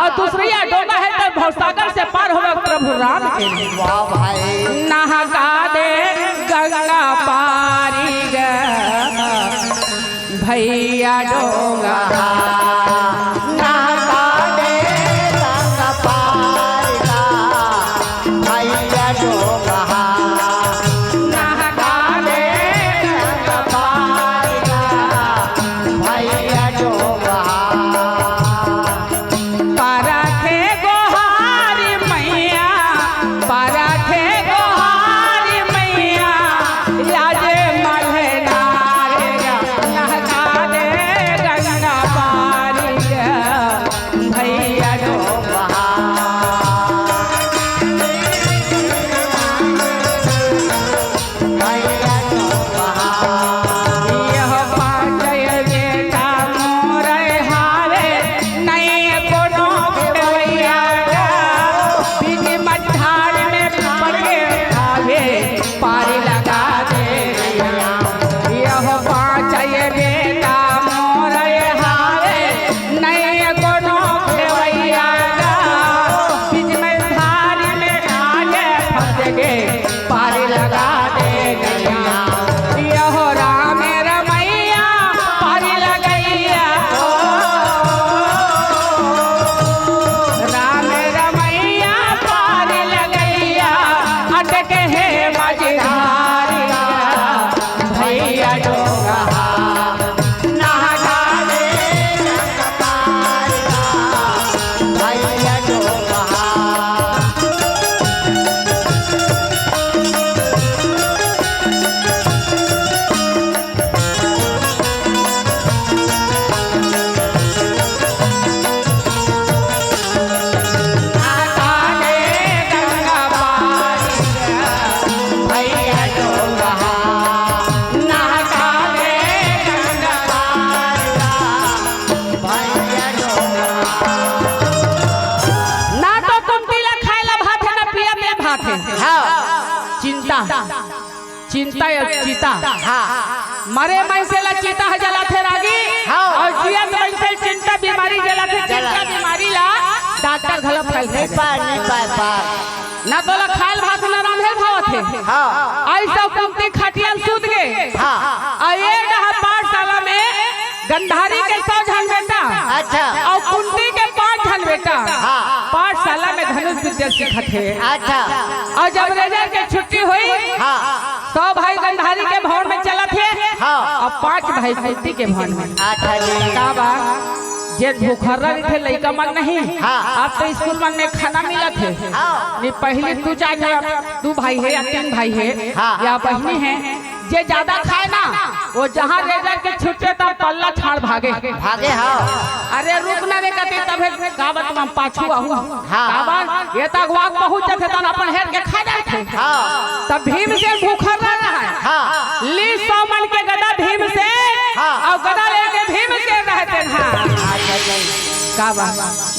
और दूसरी डोंगा है तो भवसागर से पार होगा प्रभु राम के। वाह भाई, नहका दे गंगा पारी भैया डोंगा, नहका दे गंगा पारी भैया डोंगा, नहका दे गंगा पारी भैया डोंगा, परखे गोहारी मैया, परखे गोहारी मैया, राजे मल्हनारे नहका दे गंगा पारी भैया डोंगा। भैया डोंगा, यह पाचय बेटा मोर हारे नहीं कोनो खेवैया, बीच मठार में पड़े खावे पारी लगा दे। यह पाचय बेटा मोर हारे नहीं कोनो खेवैया, बीच में धार में आगे फंस गे पारी लगा दे गैया। यह राम रमैया पारी लगैया, राम रमैया पारी लगैया, अटक है मझधारिया भैया डोंगा, नहका दे भैया डोंगा, नहका दे गंगा पारी भैया डोंगा, नहका दे गंगा भैया डोंगा, ना तो तुम तिलक खाए ला भात है ना पिया में भात है। चिंता चिंता या चिता मरे मन से ला चिता जला थे रागी, और जिया मन से चिंता बीमारी जला थे, चिंता बीमारी ला पानी पार ना तोला खायल भात ना रांधे भावत है। हाँ ऐसा कुंती खटिया सूत गए। हाँ और ये रहा पाठशाला में गंधारी के 100 जन बेटा। अच्छा और कुंती के 5 जन बेटा। हाँ पाठशाला में धनुष विद्या सीखत है। अच्छा और जब रेजर के छुट्टी हुई हाँ 100 भाई गंधारी के भवन में चला थे। हाँ और 5 भाई कुंती के भवन में। अच्छा जी का बा जे भूखर्रा थे लइका मन नहीं। हाँ अब तो स्कूल मन में खाना मिला थे। हाँ नहीं पहले तू चाहे 2 भाई है या 3 भाई है। हाँ या बहनी है जे ज्यादा खाए ना वो जहाँ रेजर के छुट्टे तब पल्ला छाड़ भागे। हाँ अरे रुक ना रे कते तब काबत में पाछू आहू। हाँ काबत ये तक वाक पहुंचे थे तन अपन हेर के खा जाए थे। हाँ तब भीम से भूखर्रा रहा है। हाँ ली 100 मन के गदा भीम से। हाँ और गदा लेके भीम से रहते हैं। का बा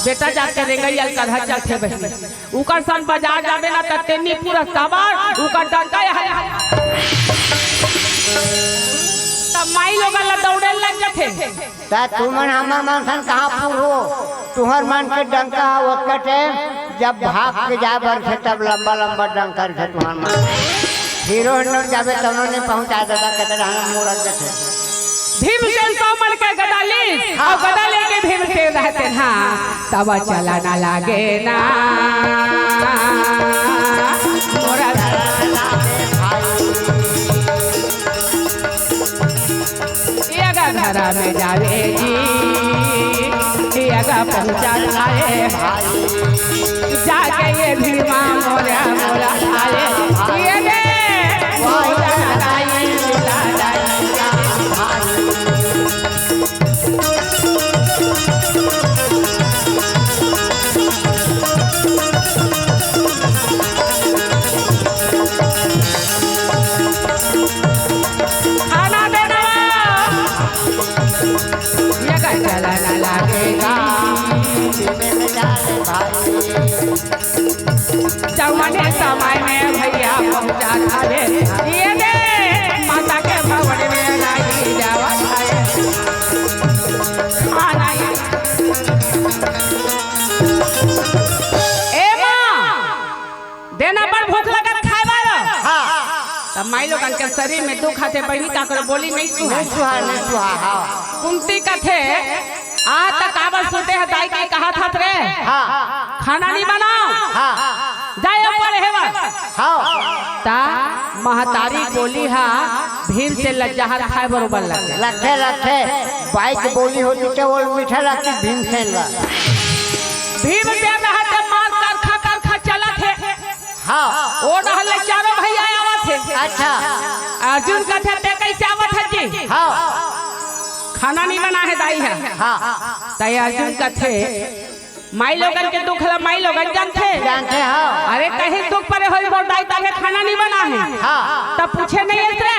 बेटा जाके रेंगई अल कधा चलते बहन उकर सन बाजार जाबे ना त तेनी पूरा सवार उकर डंका है। तब माई लोग ला दौड़े लग जाते। ता तुमन हमर मन सन कहाँ पूरो तुहर मन के डंका वक्त है जब भाग के जा बर से तब लंबा लंबा डंका रखे तुहर मन हीरो हिंडोर जाबे तब ने पहुंचा देता कहते हम मोड़ जाते भीम से 100 मन के गदा ली और गदा लेके भीम से रहते हैं। तब चला ना लागे ना मोरा घरा में जावे जी पहुँचा आए जाके ये भीमा मोरा मोरा आए ये दे जमाने समय में भैया पहुँचा दे ये दे माता के भवन में लाई जावा ए माँ देना पर भूख लगत खाए बारो। तब माई लोग के शरीर में दुख आते बहनी का कर बोली नहीं सुहा कुंती का थे आज तक आवाज सुनते हैं दाई के कहा था रे खाना नहीं बनाओ जाए ऊपर हेवा। ता महतारी बोली हा भीम से लज्जाहत खाए बरोबर लगते बाइक बोली होती तो वो मीठा लगती भीम से भीम से रहते मार कर खा चला थे। हाँ वो रहले चारों भैया आवा थे। अच्छा अर्जुन का थे कैसे आवा था जी। हाँ खाना नहीं बना है दाई है। हाँ ताई अर्जुन का थे माई लोगन के दुख ला माई लोगन जानते हाँ अरे कहीं दुख परे हो बोल दाई ताके खाना नहीं बना है। हाँ तब पूछे नहीं इसरे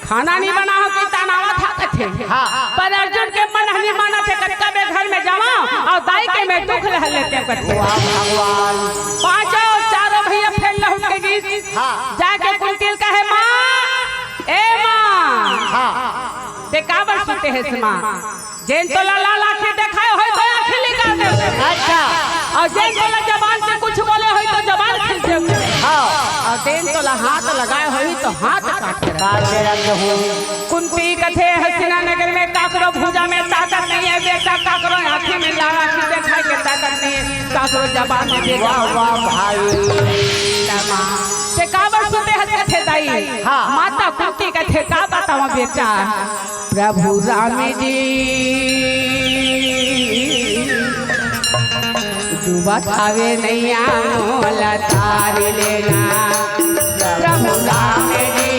खाना नहीं बना हो कि तनावा था कथे। हाँ पर अर्जुन के मन नहीं माना थे कत्ता में घर में जावा और दाई के में दुख रह लेते कथे। भगवान पांचों चारों भैया फैल लहुट के गीत जाके कुंतील कहे माँ ए माँ ते काबर सुनते हैं माँ जैन तो लाला आंखें दिखाए हो तो आंखें निकाल दे। अच्छा और जैन तो जबान से कुछ बोले हो तो जबान खींच दे। और जैन तो हाथ लगाए हो तो हाथ काट दे। कुंती कथे हसीना नगर में काकरो भुजा में ताकत नहीं है बेटा काकरो आंखें में लाला आंखें दिखाए के ताकत नहीं है काकरो जबान में दे भाई ते काबर सुनते हैं कथे दाई। माता कुंती कथे का बताओ बेटा प्रभु राम जी डूबा खावे नैया मोला तार लेना प्रभु राम जी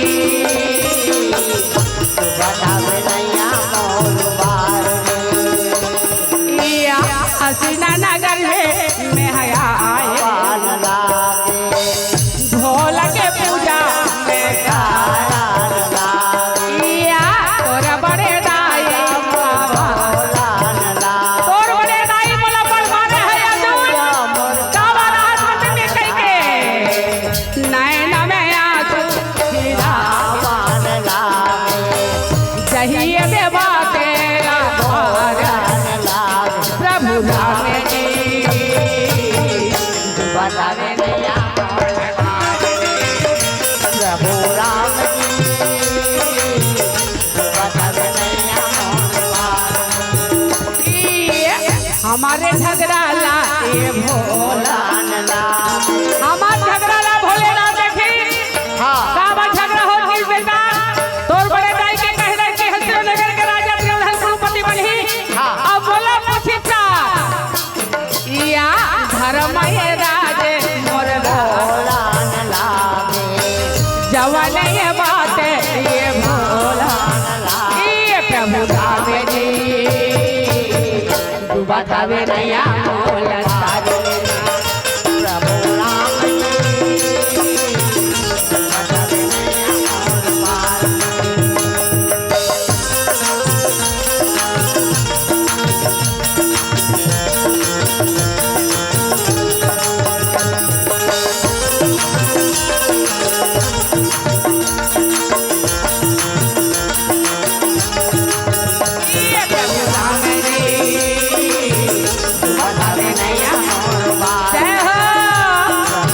डूबा खावे नैया मोल या हसीना नगर में हया आए भोला के पूजा में हमारे झगड़ाला ए भोला लागे हमार झगड़ाला भोलेनाथ देखी हाँ काबा झगड़ा हो गई बेटा तोर बड़े दाई के कह रहे कि हसरो नगर के राजा प्रधान कुलपति बनी हाँ। अब बोला पूछिता या धर्म ये राजे मोर भोला लागे जवान ये बात ये भोला ये प्रभु दावे जी डूबा थावे नैया मोला तारे प्रभु राम ये प्रभु दावे जी डूबा थावे नैया जय हो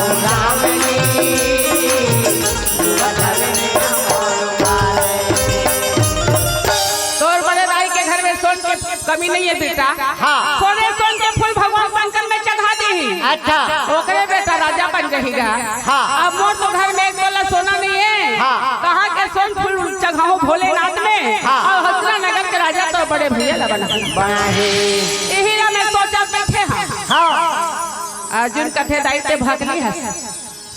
तोर बड़े दाई के घर में सोन के कमी नहीं है बेटा हाँ। सोने सोन के फूल भगवान शंकर में चढ़ा दी अच्छा ओकरे बेटा राजा बन रहेगा हाँ। अब मोर तो घर में एक तोला सोना नहीं है हाँ। कहाँ के सोन फूल चढ़ाओ भोलेनाथ में हाँ। और हसना नगर के राजा तो बड़े भैया लगा बना ही यही ला मैं सोचा बैठे हैं हाँ अर्जुन कथे दायित्व भागली है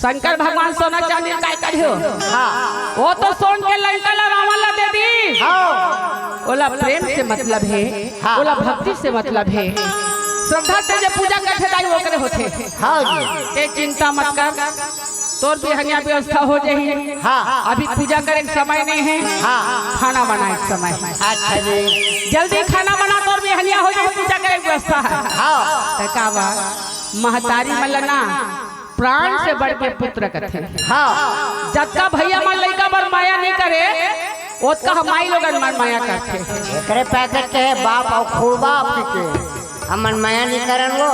शंकर भगवान सोना चांदी काय करियो हाँ वो तो सोन के लंका ला रावण ला दे दी हाँ ओला प्रेम से मतलब है हाँ। ओला भक्ति से मतलब है श्रद्धा से जब पूजा करते दाई ओकरे होते हाँ जी ए चिंता मत कर तोर भी हनिया व्यवस्था हो जाही हाँ अभी पूजा करे के समय नहीं है हाँ खाना बनाए के समय अच्छा जी जल्दी खाना बना तोर भी हनिया हो जाए पूजा करे के व्यवस्था है हाँ त का बा महतारी मलना प्राण से बढ़ के पुत्र कथे हाँ जत्का भैया मन लइका बर माया नहीं करे ओतका हमाई लोगन मन माया करथे एकरे पैकेट के है बाप और खूबा आपके के हमन माया नहीं करन वो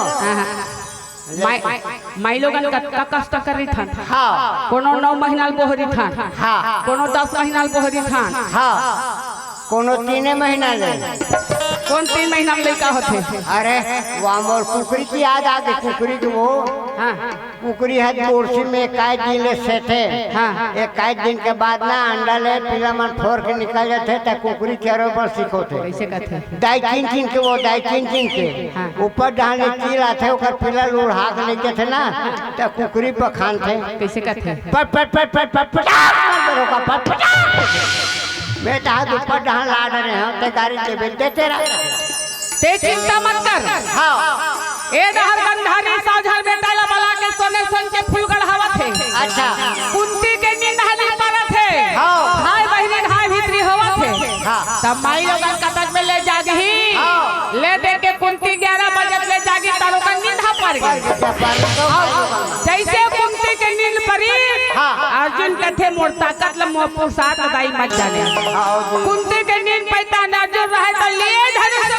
माई लोगन कत्ता कष्ट करी थान हाँ कोनो 9 महीना बोहरी थान हाँ कोनो 10 महीना बोहरी थान हाँ कोनो 3 महीना ले कौन 3 महीना में लड़का होते अरे वहाँ मोर कुकरी की याद आ गई कुकरी की वो हाँ कुकरी है कुर्सी में इक्कीस दिन ले सेटे हाँ। 21 दिन के बाद ना अंडा ले पीला मन फोड़ के निकल जाते तो कुकरी के ऊपर सीखो थे कैसे कहते दाई चिन के वो दाई चिन के हाँ। ऊपर डालने कील आते ओकर पीला लूड़ हाथ लेके थे ना तो कुकरी पर खान थे कैसे कहते पट पट पट पट पट पट पट पट बेटा ऊपर डाल ला रहे हैं ते गाड़ी के बेचते तेरा ते चिंता मत कर हाँ ए डहर गंधारी साझा बेटा ला बला के सोने सोन के फूल गढ़ावत है अच्छा कुंती के नींद हली परत है हाँ। भाई बहिनी भाई भीतरी होवत है हाँ तब माई लोगन कतक में ले जागी हाँ। ले दे के कुंती 11 बजे ले जागी तारो का नींद पर गई जैसे कुंती के नींद परी हाँ। अर्जुन कथे मोर ताकत ल मोर पुरुषार्थ दाई मत जाने कुंती के नींद पैता न अर्जुन रहे त लिए धनुष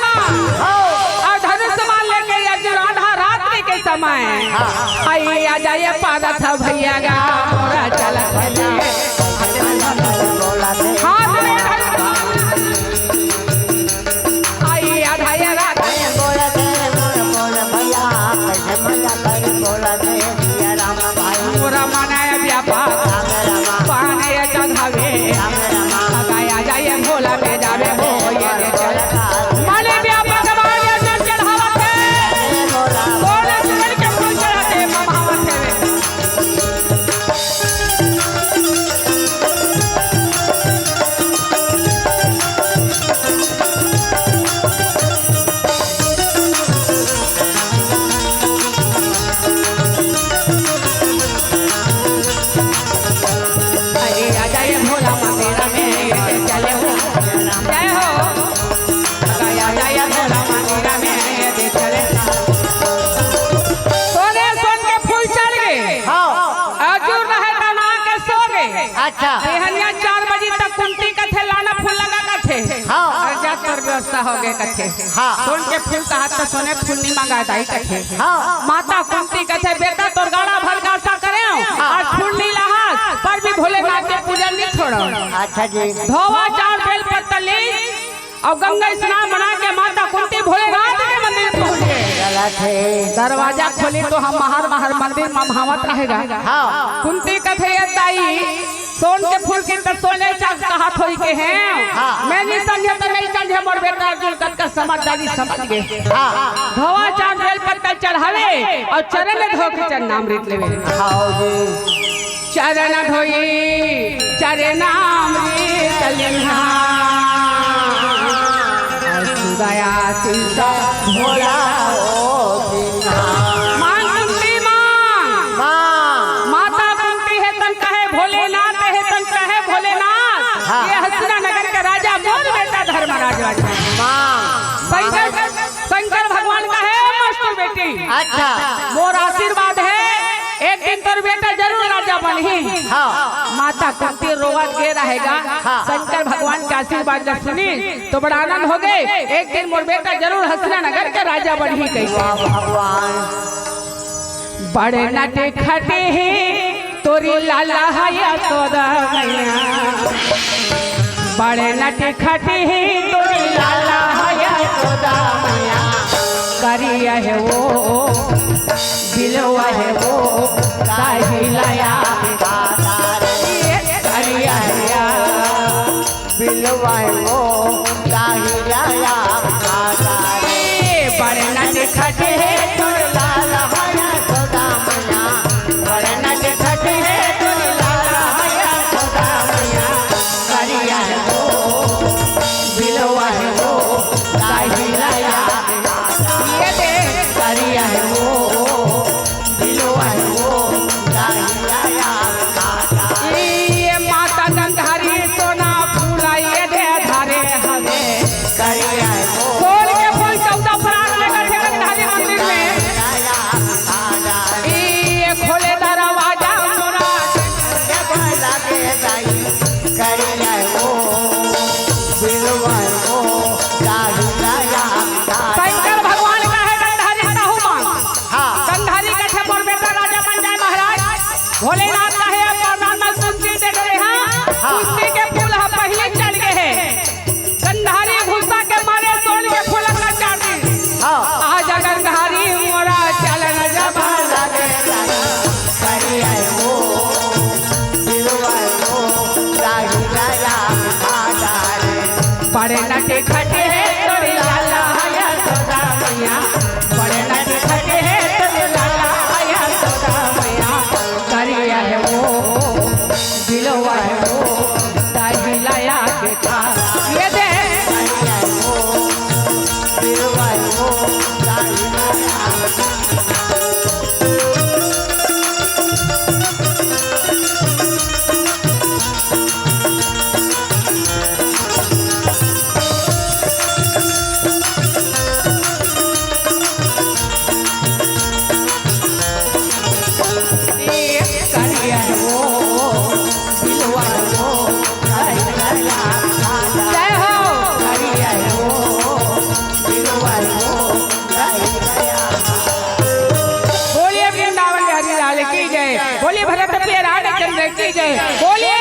और धनुष मान लेके अर्जुन आधा रात्रि के समय आई आ जाए पारथ भैया गा मोरा चल भैया हाथ में आई आधा ये रात मोरा मनाया व्यापार पाने चढ़ावे गाया जाए भोला में जावे हो ये चल माने व्यापार वाले जन चढ़ावत है भोला सुन के फूल चढ़ाते महावत है अरे आ जाए भोला मंदिर में चले हो जय हो गाया जाए भोला मंदिर में चले सोने सोन के फूल चढ़ गए अर्जुन रहे तना के सो गए अच्छा बेहनिया 4 बजे तक कुंती कथे लाना फूल लगा कथे हाँ। और जा कर व्यवस्था हो गए कथे हाँ। सोन के फूल का हाथ में सोने फूल नहीं मंगा दाई कथे हाँ। माता कुंती कथे बेटा तोर गाड़ा भर गासा करे और फूल नहीं लहास पर भी भोलेनाथ के पूजन नहीं छोड़ो अच्छा जी धोवा 4 बेल पत्तली और गंगा स्नान बना के माता कुंती भोलेनाथ के मंदिर पहुंच गए चलत है। दरवाजा खोली तो हम बाहर मंदिर में भावत रहेगा। हाँ कुंती कथे ताई सोन के फूल के तर सोने कहा थोड़ी के हैं। हाँ। मैं नहीं समझे तो नहीं समझे मोर बेटा अर्जुन का समझदारी समझ गए। हाँ धोवा चांद बेल पत्ता चढ़ावे और चरण धो के चरणामृत लेवे। हाँ जी चरण धोई चरणामृत लेना दया सीता भोला ओ सिन्हा। मां कुंती मां माता कुंती है तन कहे भोलेनाथ है तन कहे भोलेनाथ। हाँ। ये हस्तिनानगर का राजा मोर बेटा धर्मराज शंकर भगवान का है मस्त बेटी। अच्छा मोर आशीर्वाद है एक दिन तोर बेटा जरूर राजा बनी। हाँ माता कुंती रोवत गे रहेगा। हाँ। शंकर भगवान का आशीर्वाद जब सुनी तो बड़ा आनंद हो गए। एक दिन मोर बेटा जरूर हस्तिनानगर का राजा बनी। कैसे भगवान बड़े नटे खटे हैं तोरी लाला हया तोदा मैया। बड़े नटे खटे हैं तोरी लाला हया तोदा मैया। करिया है वो बिलवा है वो ताही लाया करिया है बिलवा वो ताही लाया। बड़े नटे खटे हैं तोरी लाला हया सदा मैया। बड़े नट खटे है तोरी लाला हया सदा मैया। करिया है वो बिलवा है वो ताही लाया। ये दे करिया है वो बिलवा है वो ताही लाया। ये माता गंधारी सोना फूला ये दे धारे हवे। करिया है वो सोल के फूल 14 प्राण लेकर थे गंधारी मंदिर में। ये खोले दरवाजा मोरा लागे जाई। करिया है वो बिलवा है वो ताही लाया। शंकर भगवान का है गंधारी साहुमान। हाँ गंधारी का थे मोर बेटा राजा बन जाए महाराज। भोलेनाथ का है प्रधान में कुंती दे गए हैं। कुंती के फूल हम पहले चढ़ गए हैं। गंधारी घुसा के मारे सोन के फूल का चार दी। हाँ आज गंधारी मोरा चलन जबा लागे जाई। करिया है वो बिलवा है वो ताही लाया। बड़े नटे खटे है तोरे लाला हया सदा मैया। बड़े नटे खटे है तोरे लाला हया सदा मैया। करिया है वो बिलवा है वो ताही लाया के था। ये दे करिया है वो बिलवा है वो ताही लाया। ये करिया है वो बिलवा है वो ताही लाया। जय हो करिया है वो बिलवा है वो ताही लाया। बोलिए वृंदावन बिहारी लाल की जय। बोलिए भरत प्रिय राधे चंद्र की जय। बोलिए